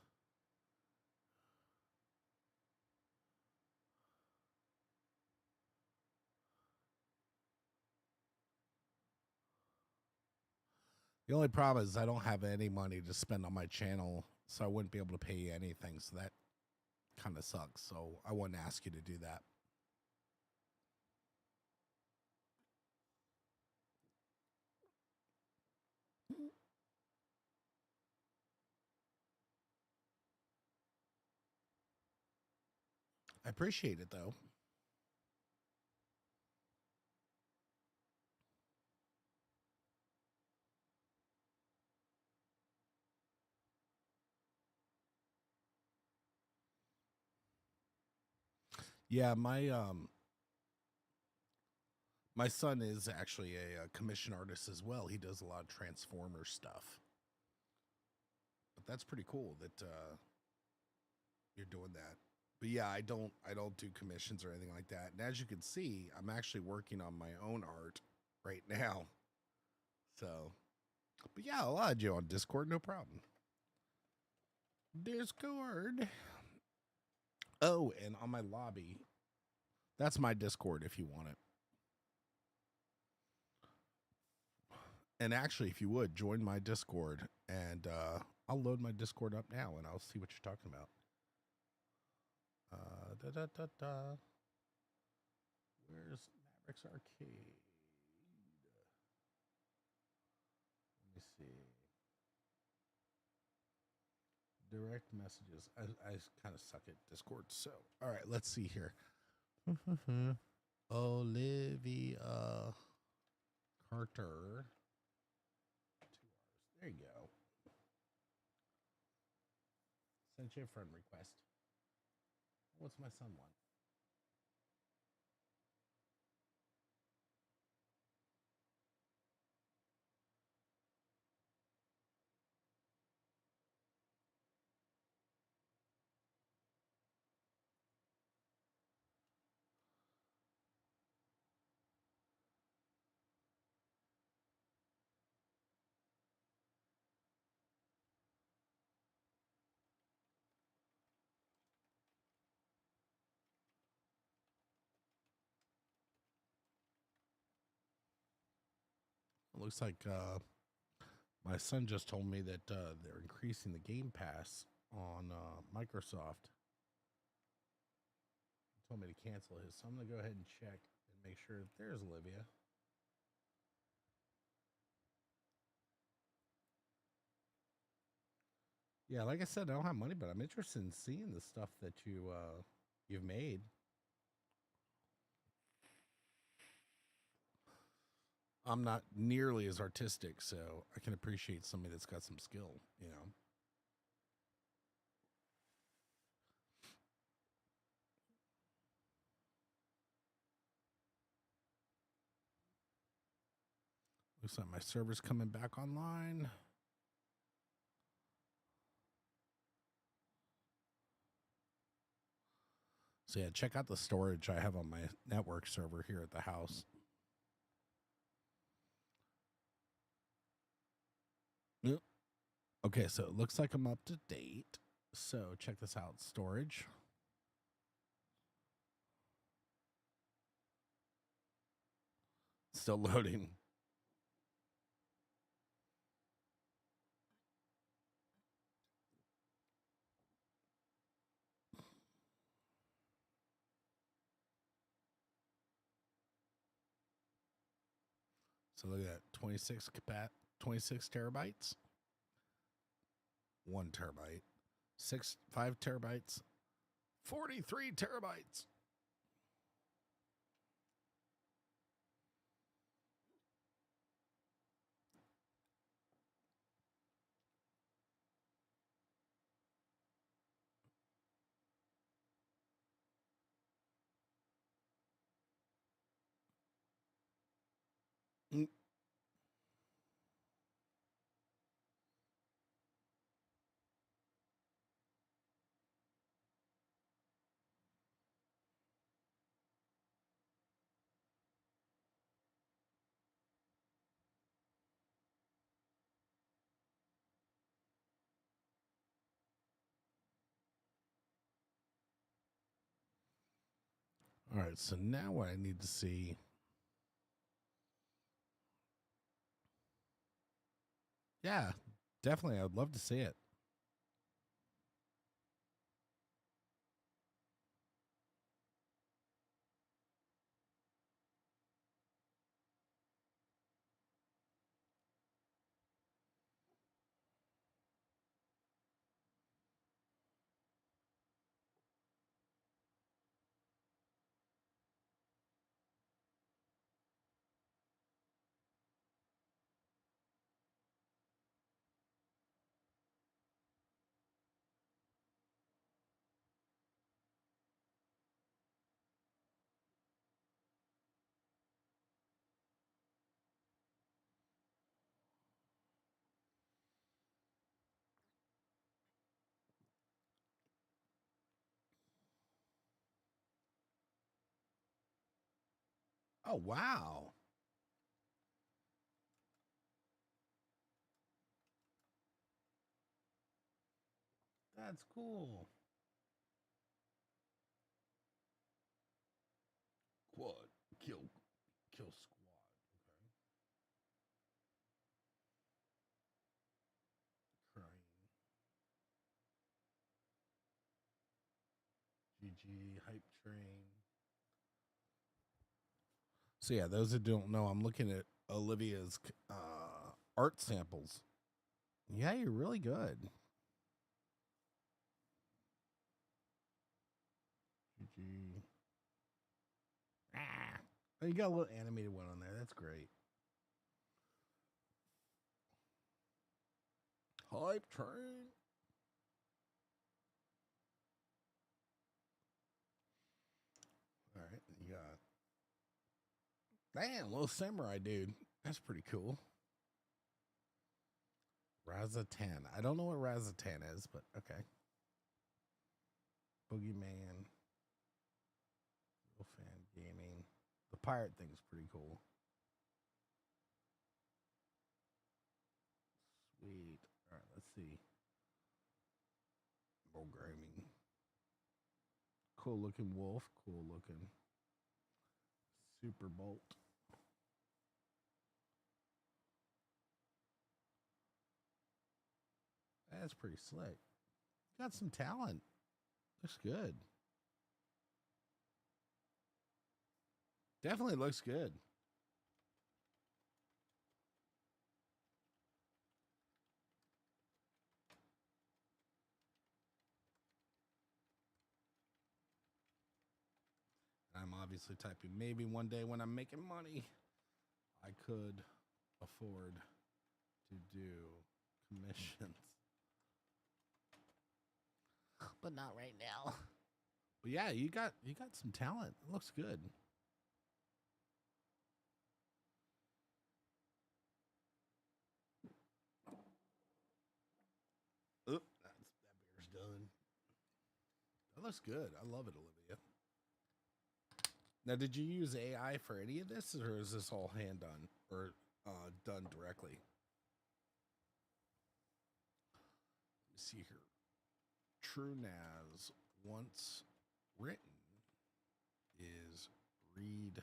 The only problem is I don't have any money to spend on my channel, so I wouldn't be able to pay you anything. So that kind of sucks. So I wouldn't ask you to do that. I appreciate it though. Yeah, my son is actually a commission artist as well. He does a lot of Transformer stuff. But that's pretty cool that you're doing that. But yeah, I don't do commissions or anything like that. And as you can see, I'm actually working on my own art right now. So, but yeah, I'll add you on Discord, no problem. Discord. Oh, and on my lobby, that's my Discord if you want it. And actually, if you would, join my Discord, and I'll load my Discord up now, and I'll see what you're talking about. Where's Mavericks Arcade? Let me see. Direct messages. I kind of suck at Discord, so all right, let's see here. Olivia Carter. 2 hours. There you go. Sent you a friend request. What's my son want? It looks like my son just told me that they're increasing the Game Pass on Microsoft. He told me to cancel his, so I'm going to go ahead and check and make sure that there's Olivia. Yeah, like I said, I don't have money, but I'm interested in seeing the stuff that you've made. I'm not nearly as artistic, so I can appreciate somebody that's got some skill, you know. Looks like my server's coming back online. So yeah, check out the storage I have on my network server here at the house. Yep. Okay, so it looks like I'm up to date. So check this out, storage. Still loading. So look at that, 26 terabytes, 1 terabyte, 5 terabytes, 43 terabytes. Mm. All right, so now what I need to see. Yeah, definitely. I would love to see it. Oh, wow. That's cool. Quad. Kill squad. Okay. Crying. GG. Hype train. So yeah, those that don't know, I'm looking at Olivia's art samples. Yeah, you're really good. GG. Ah. Oh, you got a little animated one on there. That's great. Hype train. All right, you got. Damn, little samurai dude. That's pretty cool. Razatan. I don't know what Razatan is, but okay. Boogeyman. Real fan gaming. The pirate thing's pretty cool. Sweet. All right, let's see. Programming. Cool looking wolf. Cool looking. Super Bolt. That's pretty slick. Got some talent. Looks good. Definitely looks good. I'm obviously typing maybe one day when I'm making money, I could afford to do commissions. But not right now. But yeah, you got some talent. It looks good. Oop, that beer's done. That looks good. I love it, Olivia. Now, did you use AI for any of this, or is this all hand done or done directly? Let me see here. TrueNAS, once written, is read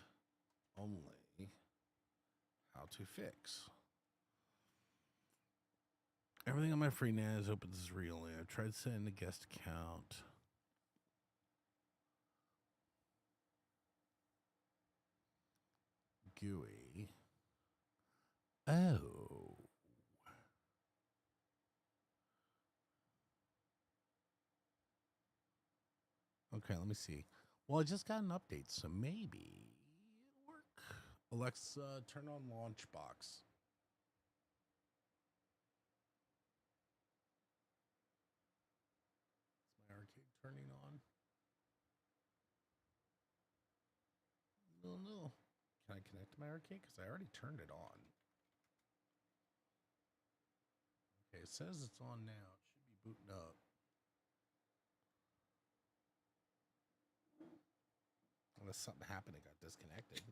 only. How to fix. Everything on my free NAS opens as real. I've tried setting a guest account. GUI. Oh. Okay, let me see. Well, I just got an update, so maybe it'll work. Alexa, turn on Launchbox. Is my arcade turning on? No. Can I connect to my arcade? Because I already turned it on. Okay, it says it's on now. It should be booting up. Unless something happened and got disconnected.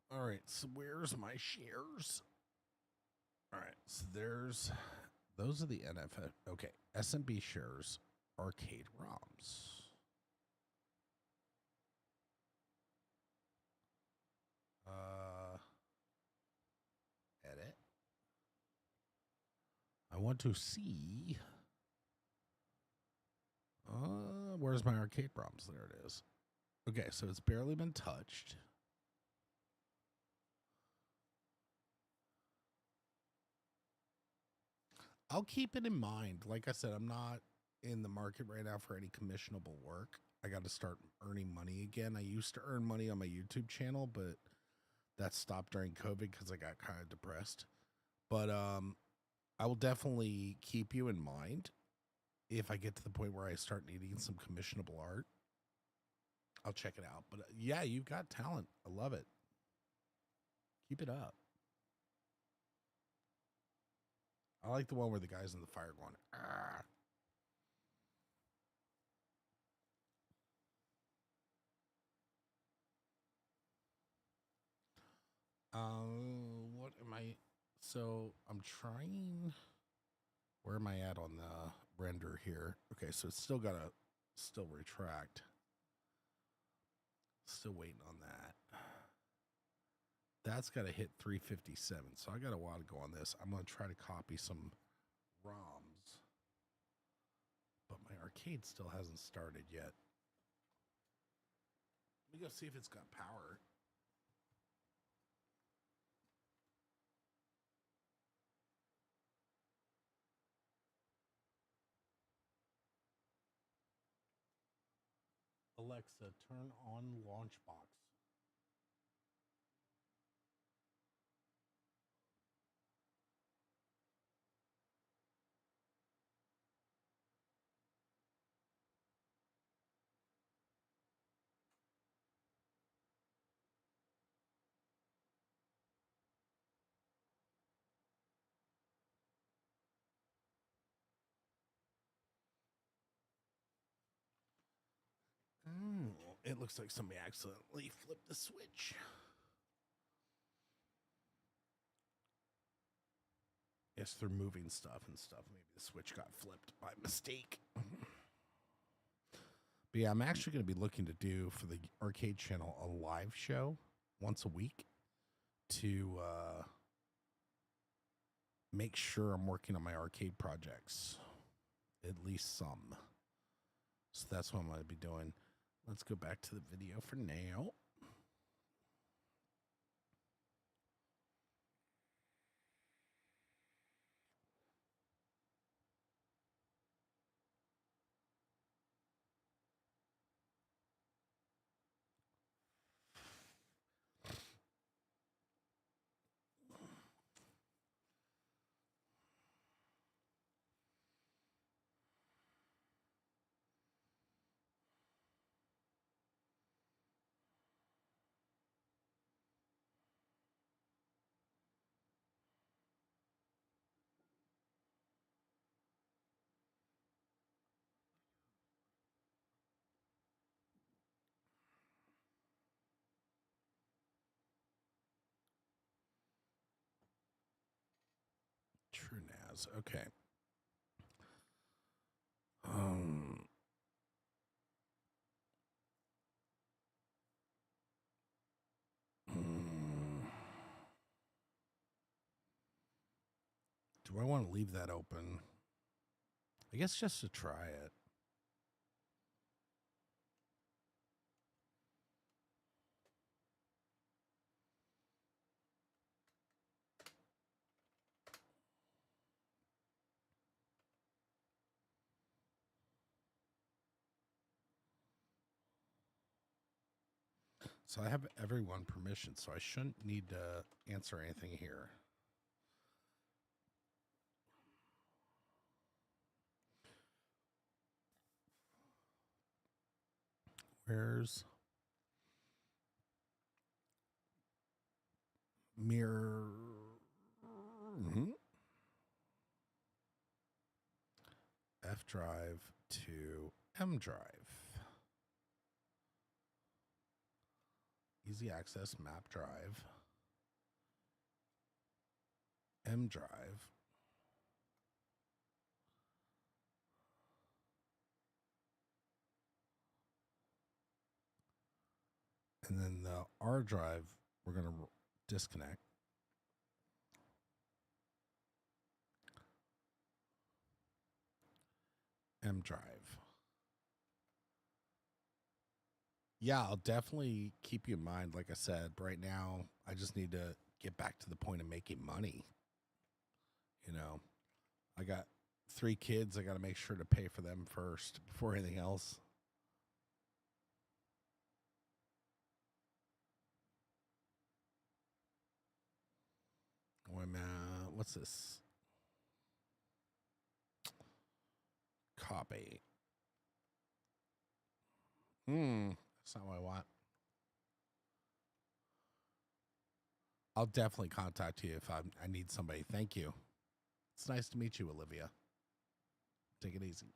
All right, so where's my shares? All right, so those are the NFL. Okay, SMB shares, arcade ROMs. Edit. I want to see. Where's my arcade ROMs? There it is. Okay, so it's barely been touched. I'll keep it in mind. Like I said, I'm not in the market right now for any commissionable work. I got to start earning money again. I used to earn money on my YouTube channel, but that stopped during COVID because I got kind of depressed. But I will definitely keep you in mind if I get to the point where I start needing some commissionable art. I'll check it out. But yeah, you've got talent. I love it. Keep it up. I like the one where the guy's in the fire going, "Argh." So I'm trying. Where am I at on the render here? Okay, so it's still got to still retract. Still waiting on that. That's got to hit 357. So I got a while to go on this. I'm going to try to copy some ROMs. But my arcade still hasn't started yet. Let me go see if it's got power. Alexa, turn on Launchbox. It looks like somebody accidentally flipped the switch. Yes, they're moving stuff and stuff. Maybe the switch got flipped by mistake. But yeah, I'm actually going to be looking to do for the arcade channel a live show once a week to make sure I'm working on my arcade projects, at least some. So that's what I'm going to be doing. Let's go back to the video for now. True NAS. Okay. Do I want to leave that open? I guess just to try it. So I have everyone permission, so I shouldn't need to answer anything here. Where's mirror? F drive to M drive. Easy access map drive. M drive. And then the R drive, we're going to disconnect. M drive. Yeah, I'll definitely keep you in mind. Like I said, right now, I just need to get back to the point of making money. You know, I got 3 kids. I got to make sure to pay for them first before anything else. What's this? Copy. That's not what I want. I'll definitely contact you if I need somebody. Thank you. It's nice to meet you, Olivia. Take it easy.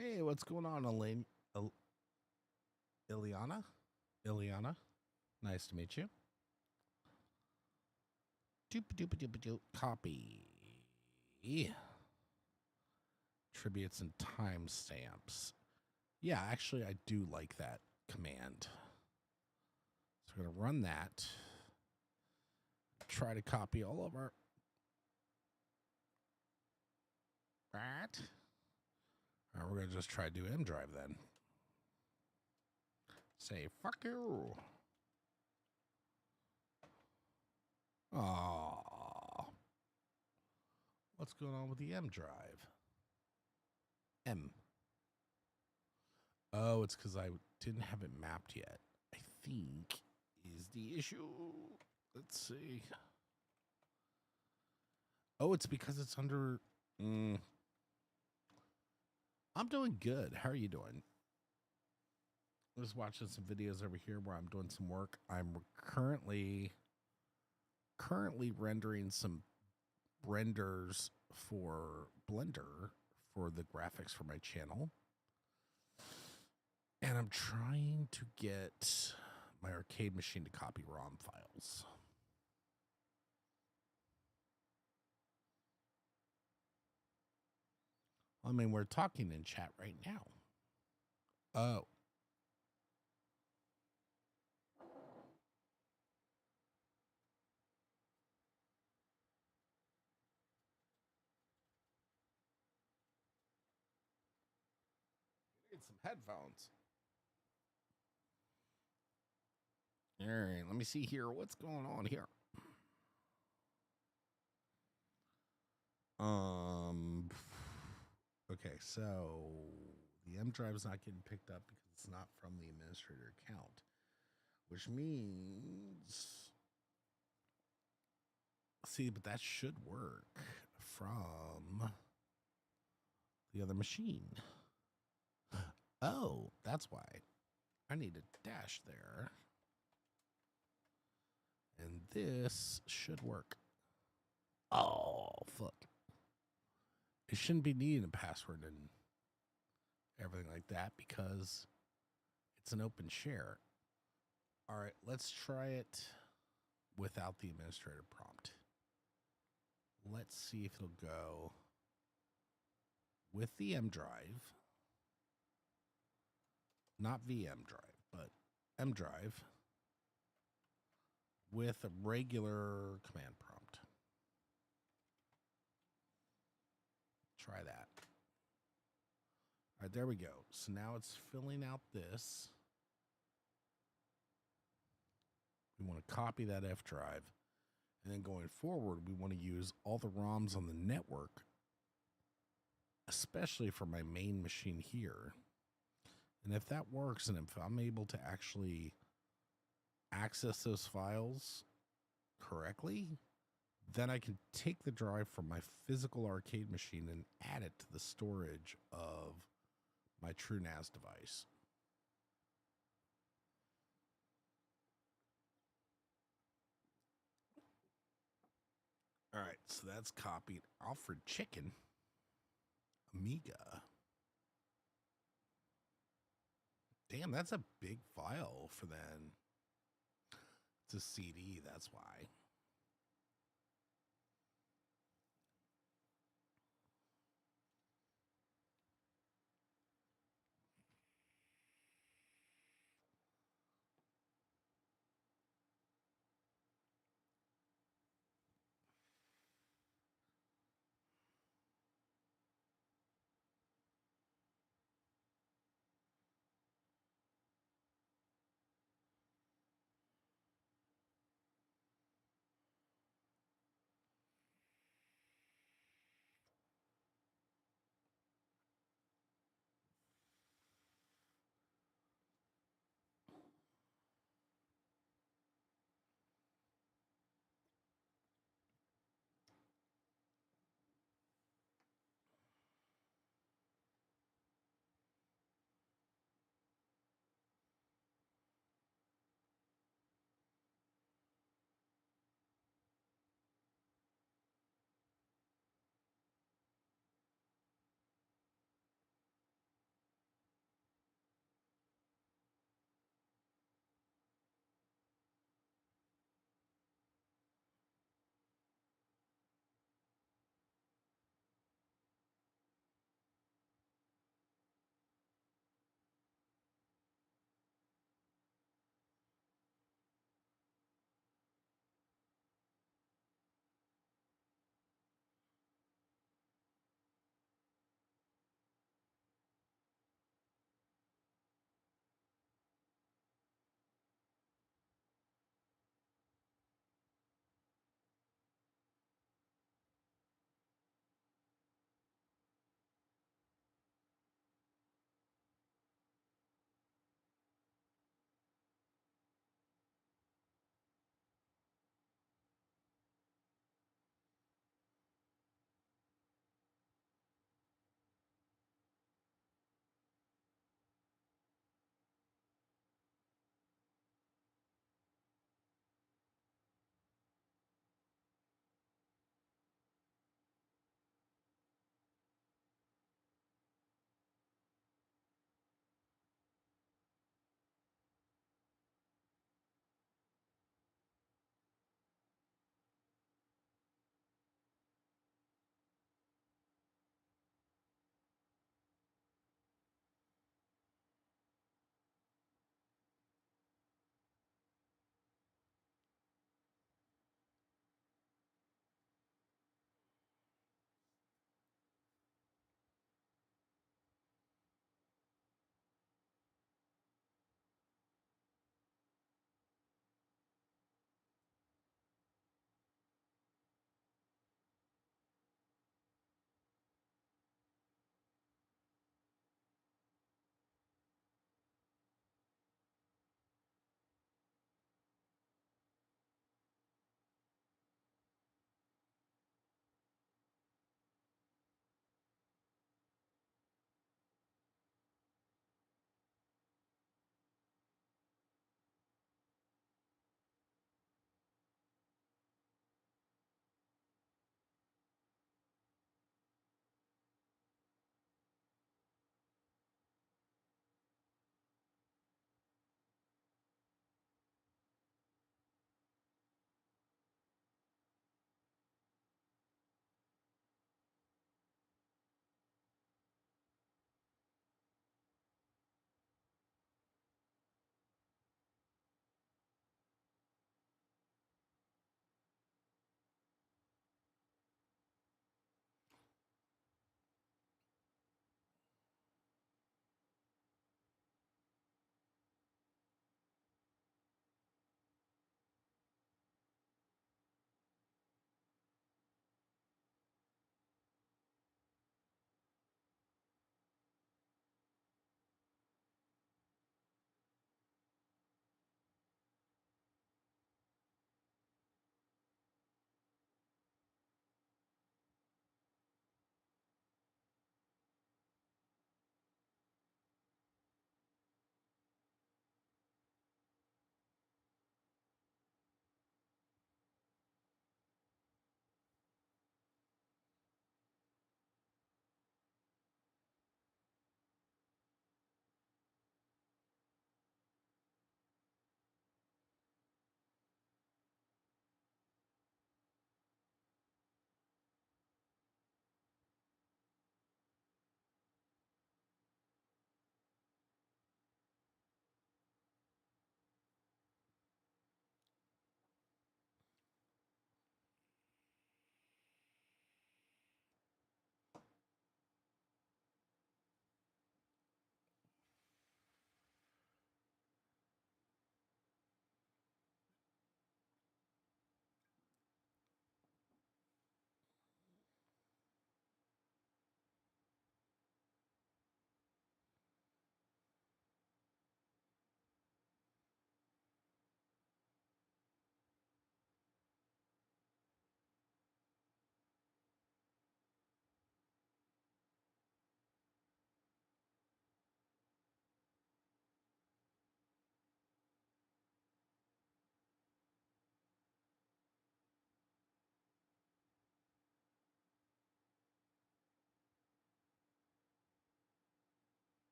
Hey, what's going on, Elaine? Ileana? Ileana? Nice to meet you. Doop. Copy. Tributes and timestamps. Yeah, actually, I do like that command. So we're going to run that. Try to copy all of our... Right. All right, we're going to just try to do M drive then. Say, fuck you. Aww. What's going on with the M drive? M. Oh, it's because I didn't have it mapped yet. I think is the issue. Let's see. Oh, it's because it's under... I'm doing good. How are you doing? I'm just watching some videos over here where I'm doing some work. I'm currently rendering some renders for Blender for the graphics for my channel. And I'm trying to get my arcade machine to copy ROM files. I mean, we're talking in chat right now. Oh. You need some headphones. All right, let me see here. What's going on here? Okay, so the M drive is not getting picked up because it's not from the administrator account, which means, see, but that should work from the other machine. Oh, that's why I need a dash there. And this should work. Oh, fuck. It shouldn't be needing a password and everything like that because it's an open share. All right, let's try it without the administrator prompt. Let's see if it'll go with the M drive. Not VM drive, but M drive with a regular command prompt. Try that. All right, there we go. So now it's filling out this. We want to copy that F drive. And then going forward, we want to use all the ROMs on the network, especially for my main machine here. And if that works, and if I'm able to actually access those files correctly, then I can take the drive from my physical arcade machine and add it to the storage of my TrueNAS device. All right, so that's copied. Alfred Chicken. Amiga. Damn, that's a big file for then. It's a CD, that's why.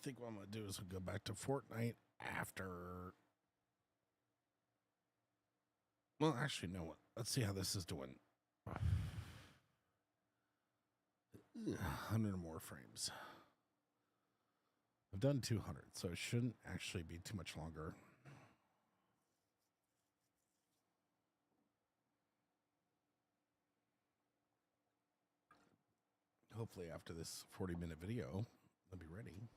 think what I'm going to do is we'll go back to Fortnite after. Well, actually, no. What? Let's see how this is doing. 100 more frames. I've done 200, so it shouldn't actually be too much longer. Hopefully after this 40-minute video, I'll be ready.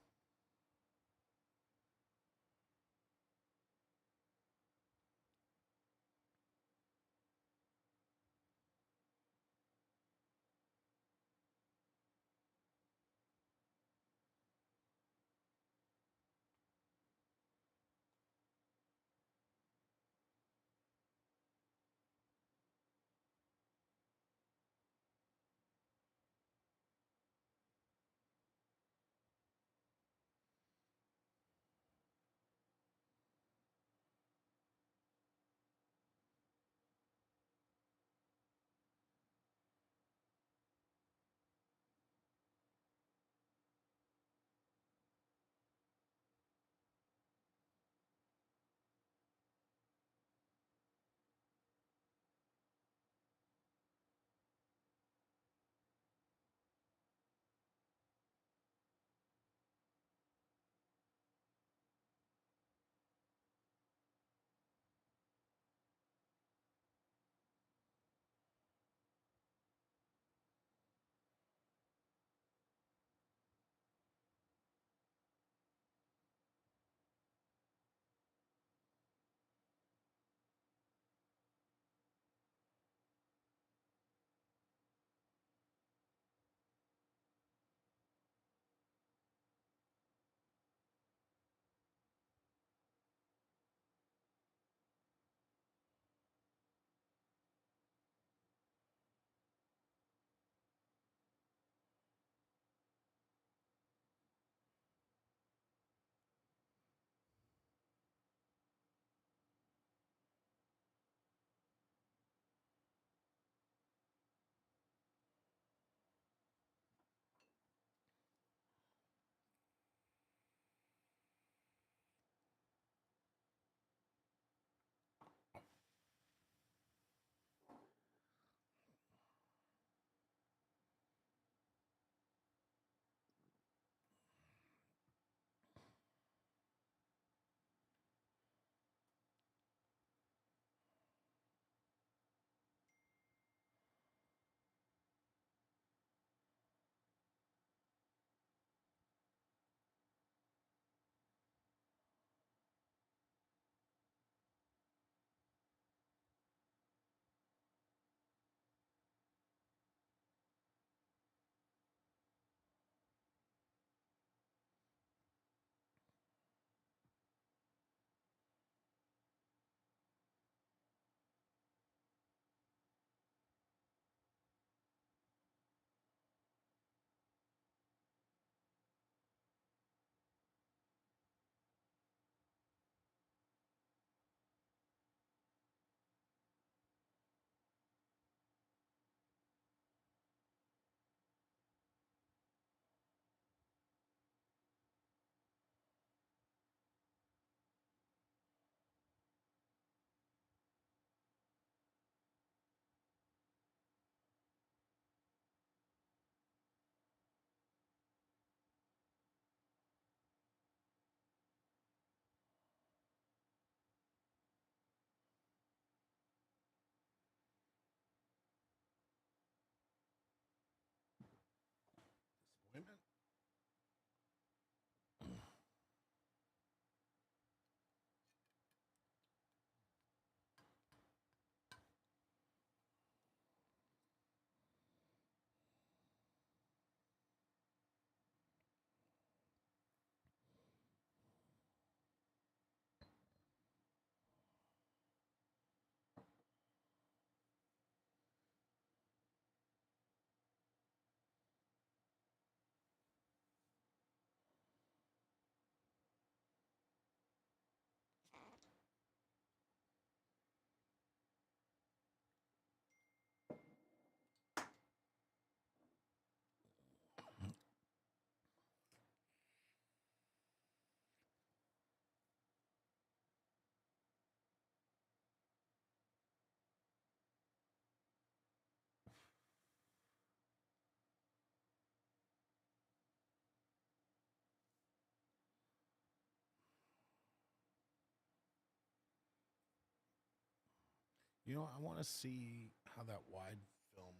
You know, I want to see how that wide film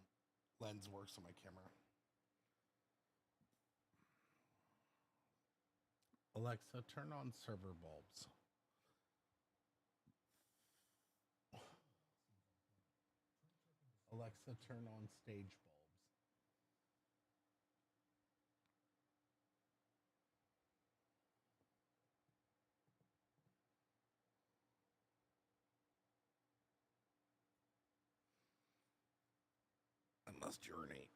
lens works on my camera. Alexa, turn on server bulbs. Alexa, turn on stage bulbs. I must urinate.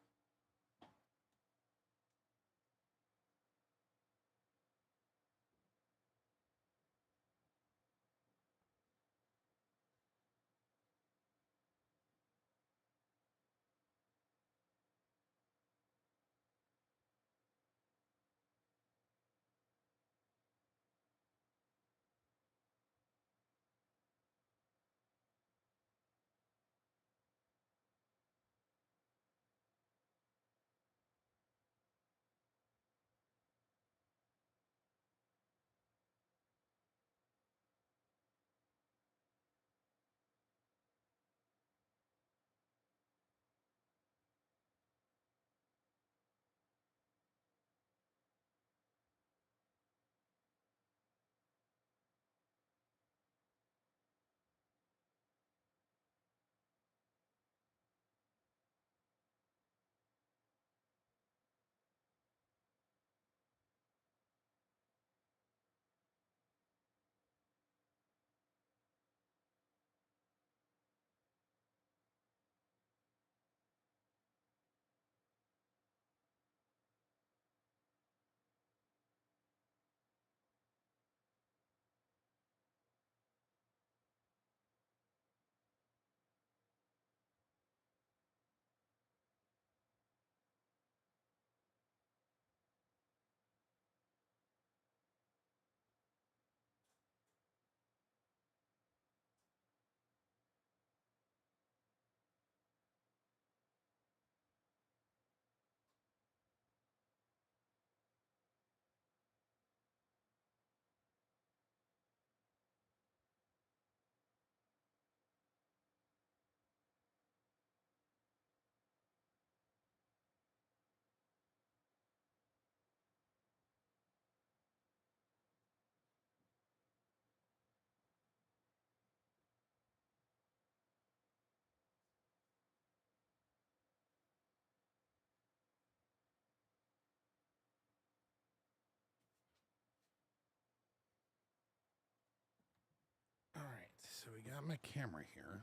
All right, so we got my camera here.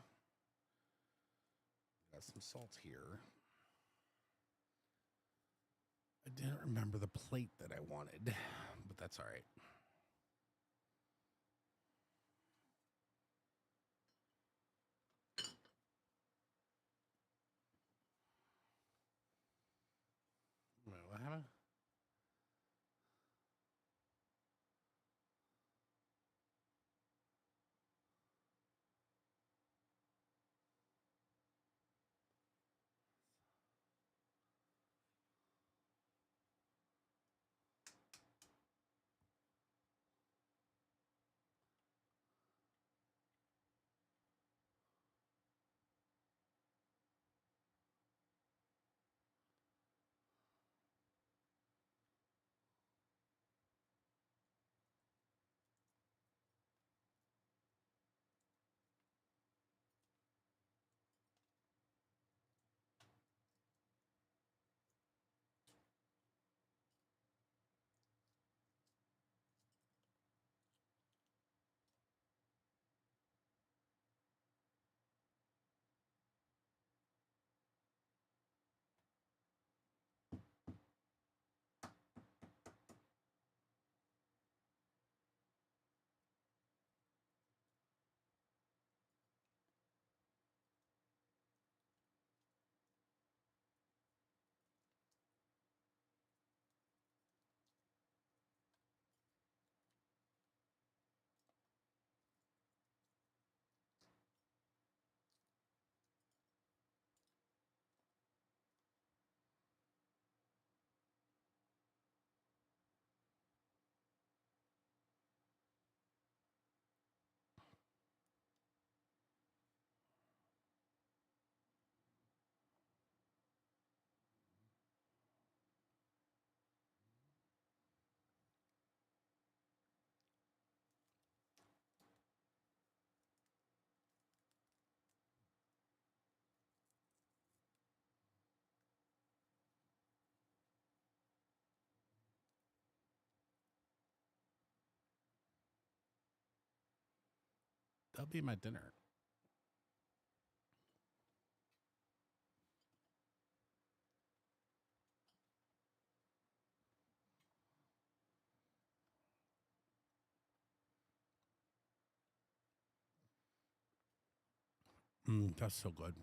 Got some salt here. I didn't remember the plate that I wanted, but that's all right. Wait, what happened? That'll be my dinner. That's so good.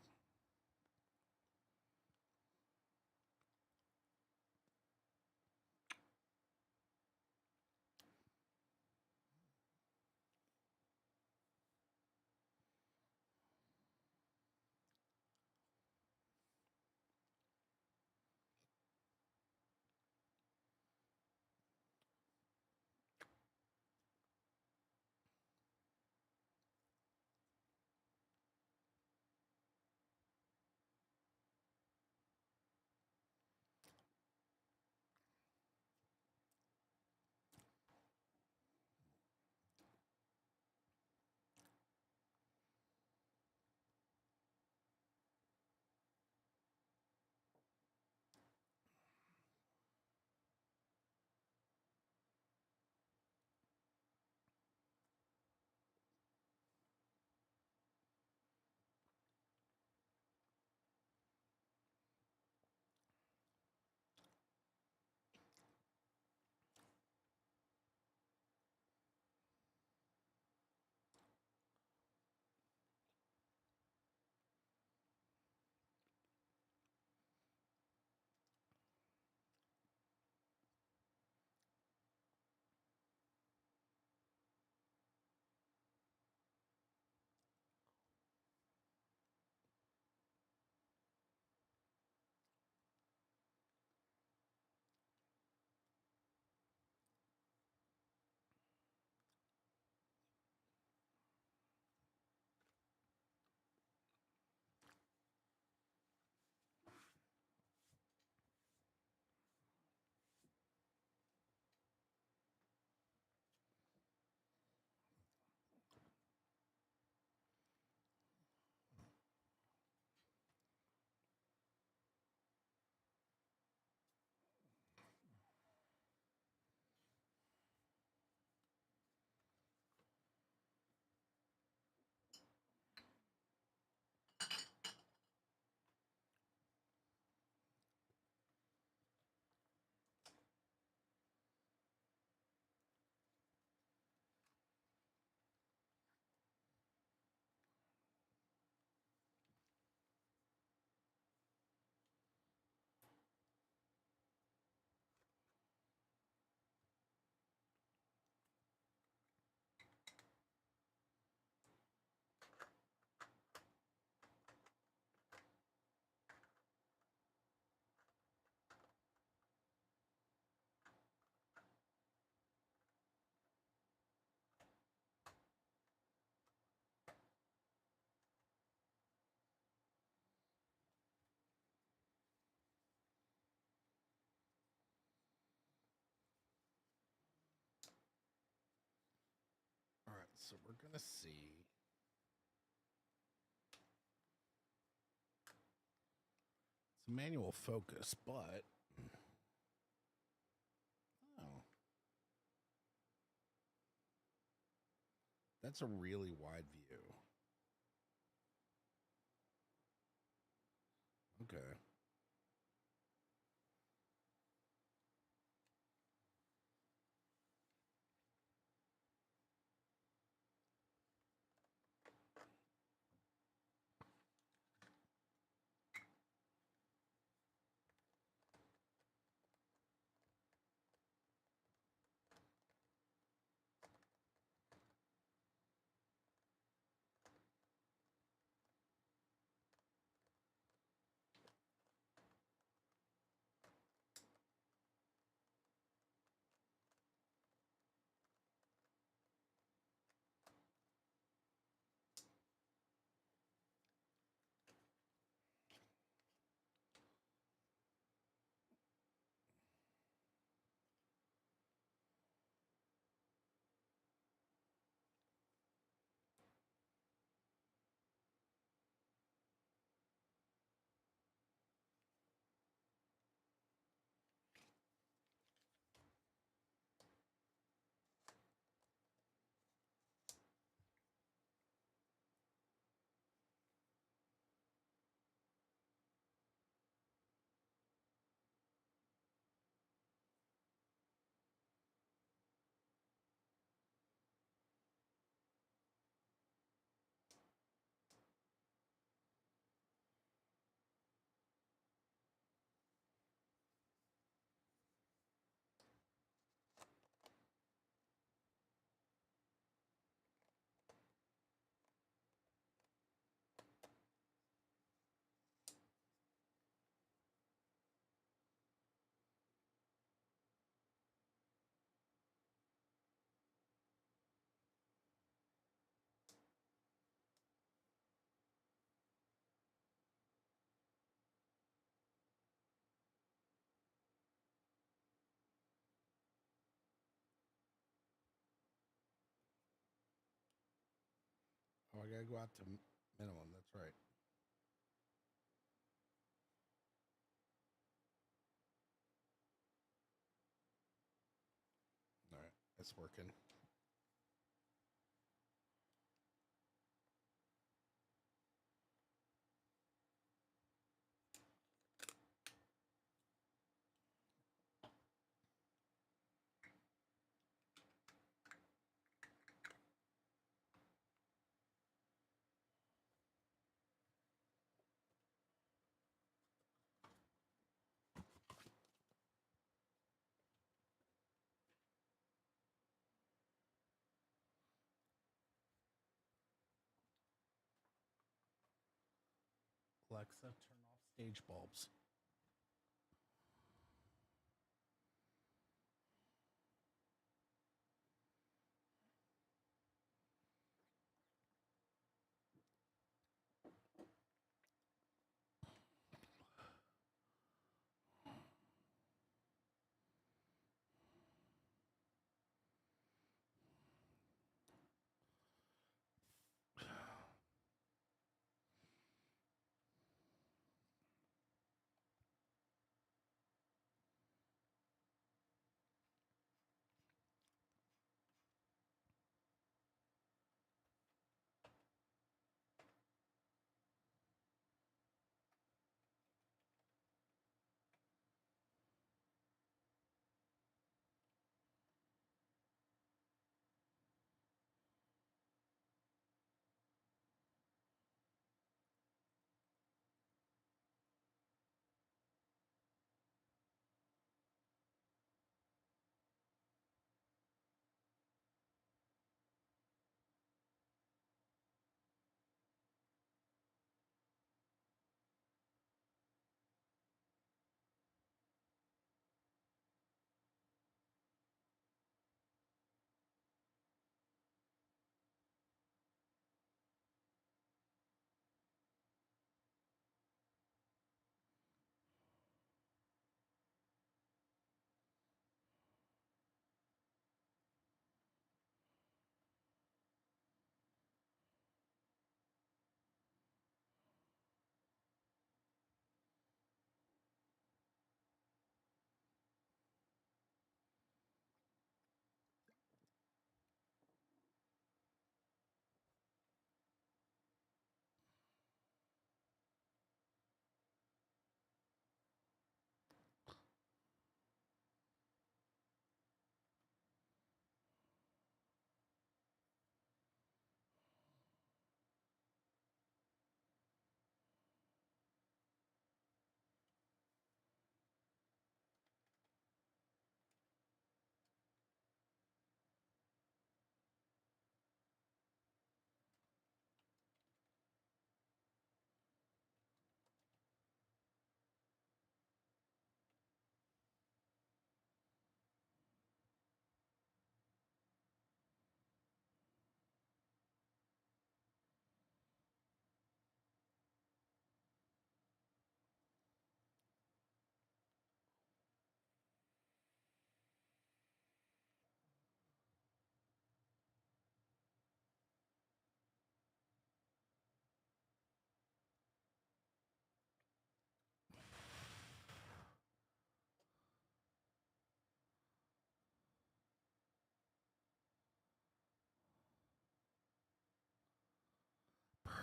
All right, so we're going to see. It's a manual focus, but. Oh. That's a really wide view. Okay. gotta go out to minimum. That's right. All right, it's working. Alexa, turn off stage bulbs.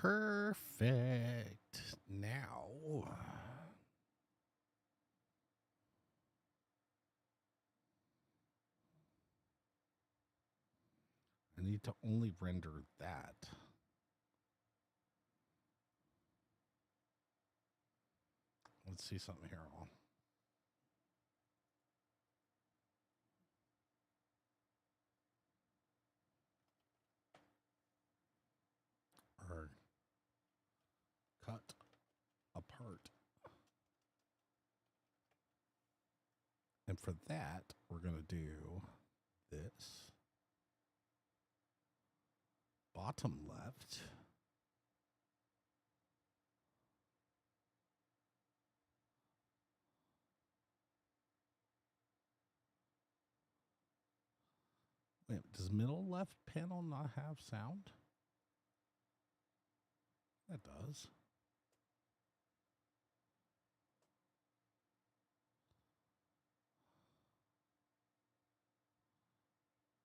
Perfect. Now, I need to only render that. Let's see something here. Or cut apart. And for that, we're going to do this. Bottom left. Wait, does middle left panel not have sound? That does.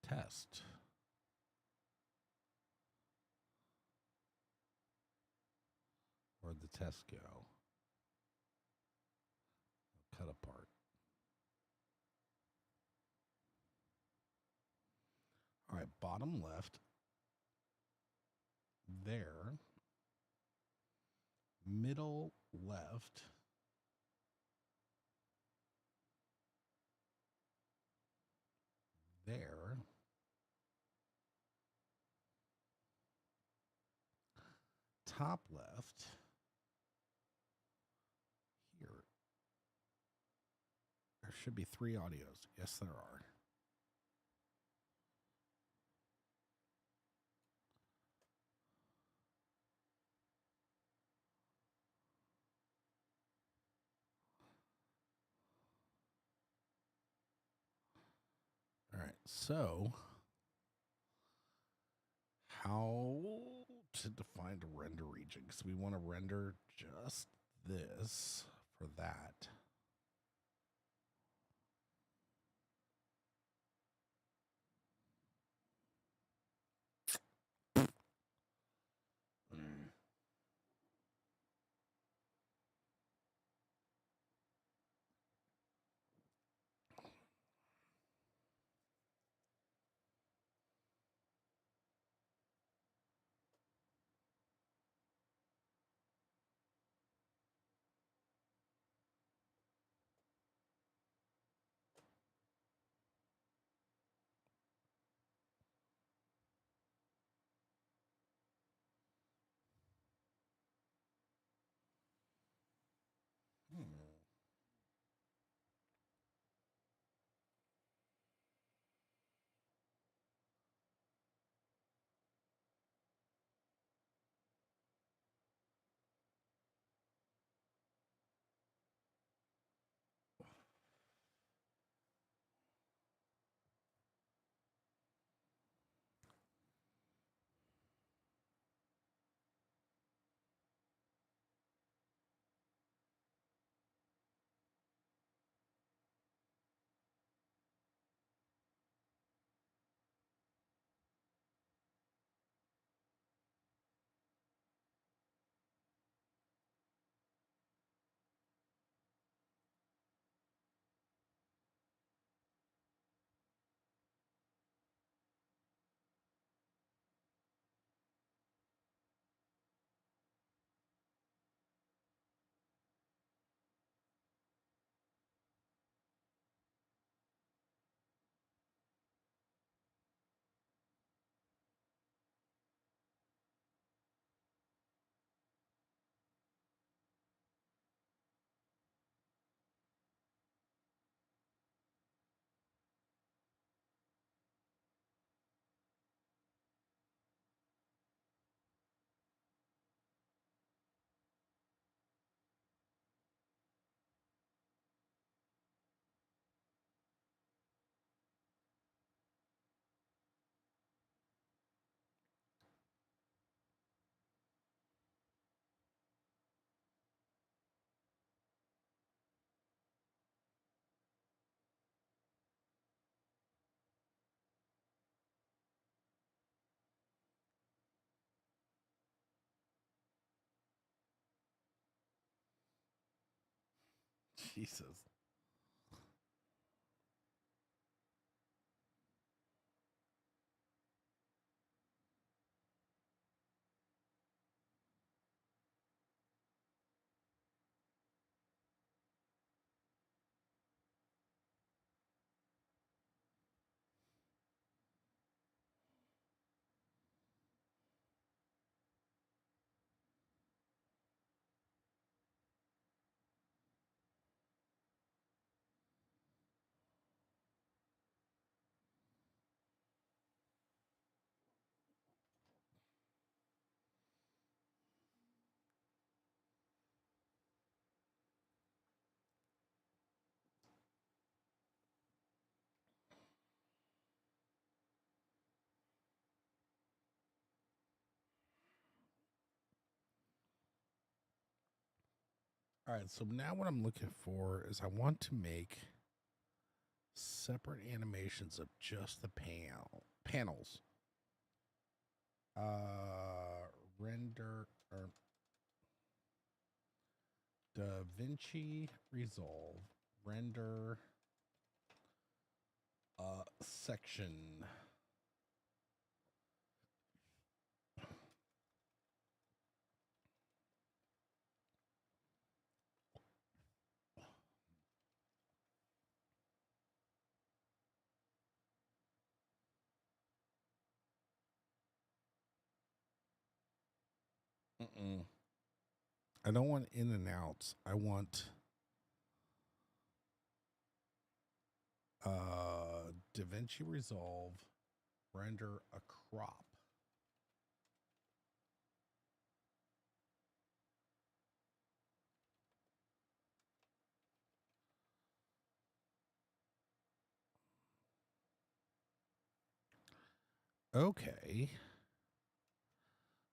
Test. Where'd the test go? Cut apart. All right, bottom left. There. Middle left. There. Top left. Here. There should be 3 audios. Yes, there are. All right, so how to define a render region? Because we want to render just this for that. Jesus. All right, so now what I'm looking for is I want to make separate animations of just the panels. Render or DaVinci Resolve render section. I don't want in and outs. I want DaVinci Resolve render a crop. Okay.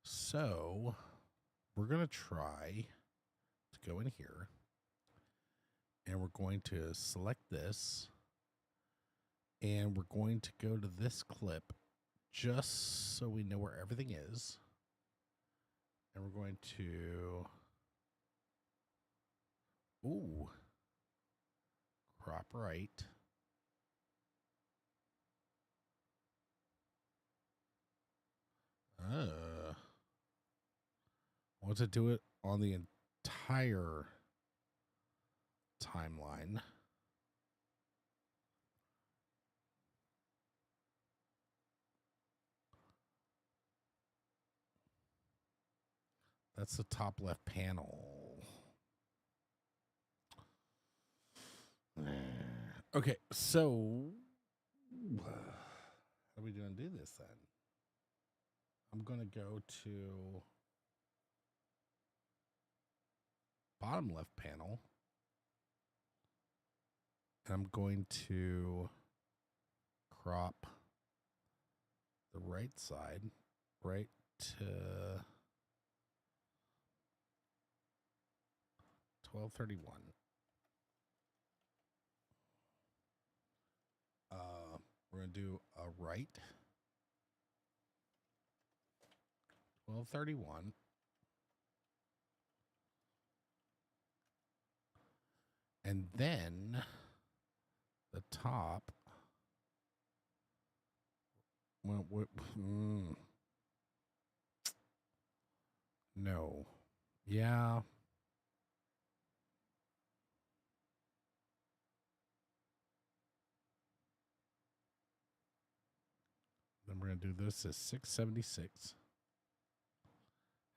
So we're going to try to go in here and we're going to select this and we're going to go to this clip just so we know where everything is. And we're going to, crop right. I want to do it on the entire timeline. That's the top left panel. Okay, so how are we going to do this then? I'm going to go to bottom left panel. And I'm going to crop the right side right to 1231. We're going to do a right 1231. And then the top. No. Yeah. Then we're going to do this as 676.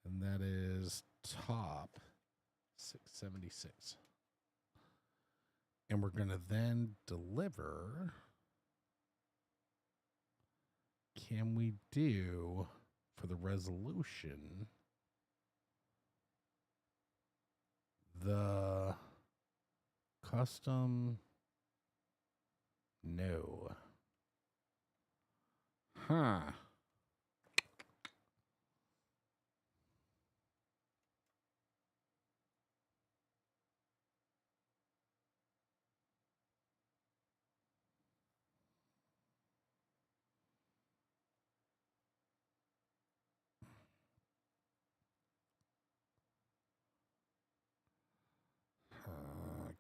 And that is top 676. And we're going to then deliver. Can we do for the resolution the custom? No. Huh.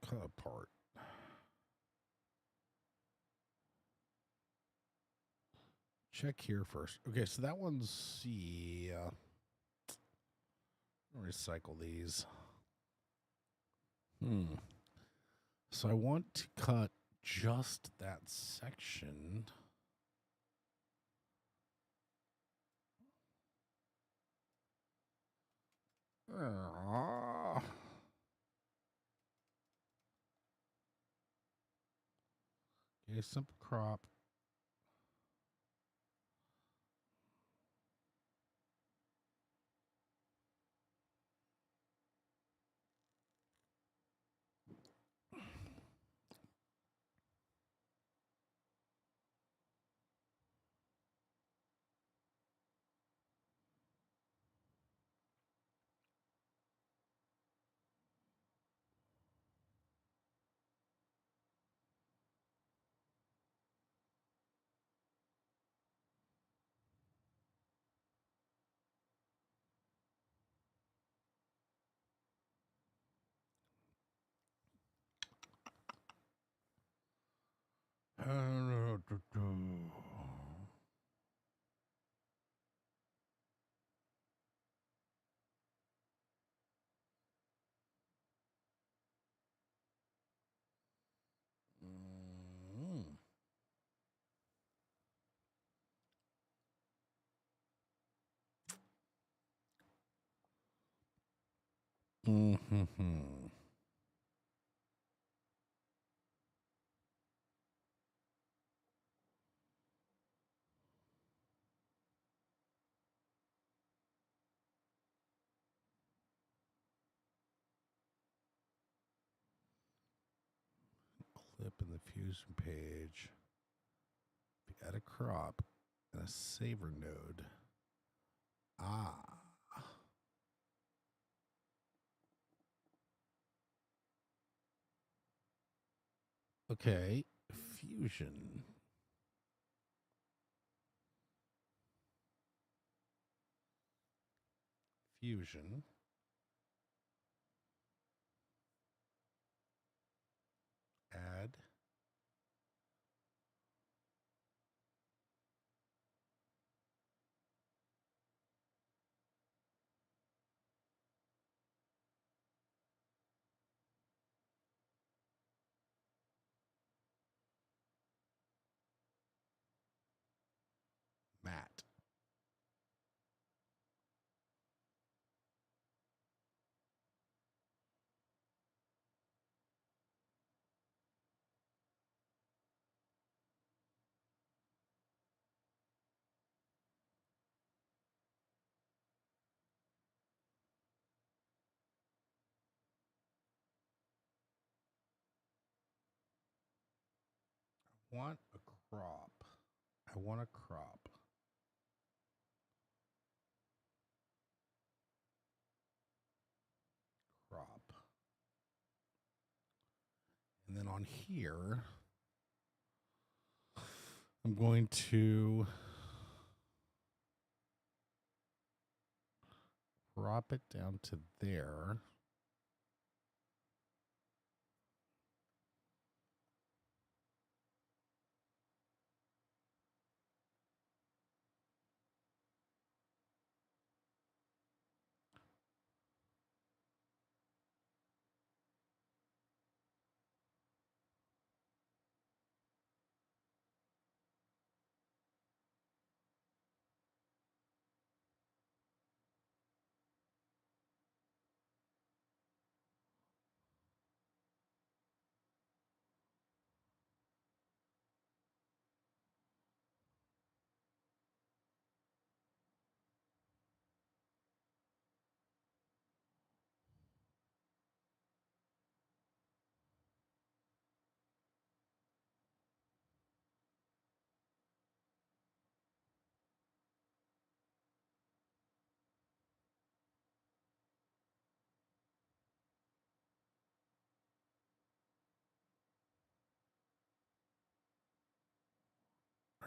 Cut apart. Check here first. Okay, so that one's recycle these. So I want to cut just that section. Okay, simple crop. Mm-hmm. Clip in the fusion page. If you add a crop and a saver node. Ah. Okay. Fusion. Fusion. Add. Matte. Want a crop. I want a crop. Crop. And then on here, I'm going to crop it down to there.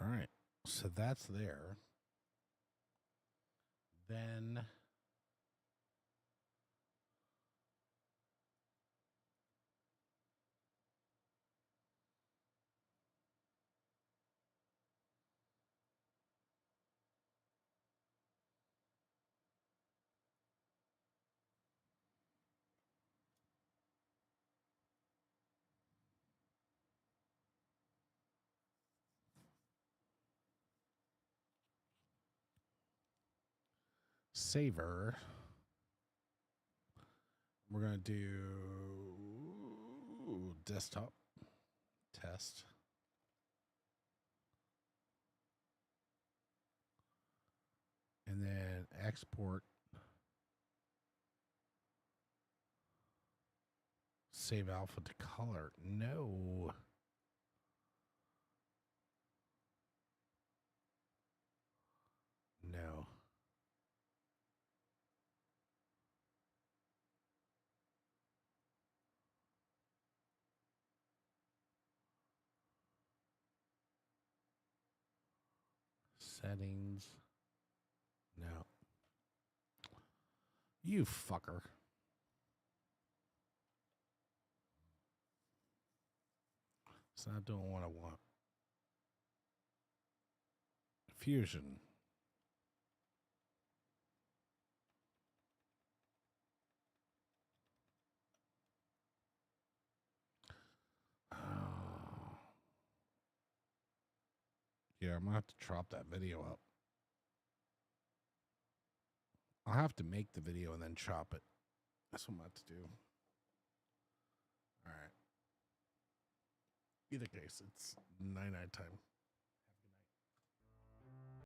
All right. So that's there. Then saver. We're going to do desktop test. And then export save alpha to color. No. No. Settings. No. You fucker. It's not doing what I want. Fusion. Oh. Yeah, I'm going to have to chop that video up. I'll have to make the video and then chop it. That's what I'm about to do. All right. Either case, it's night time.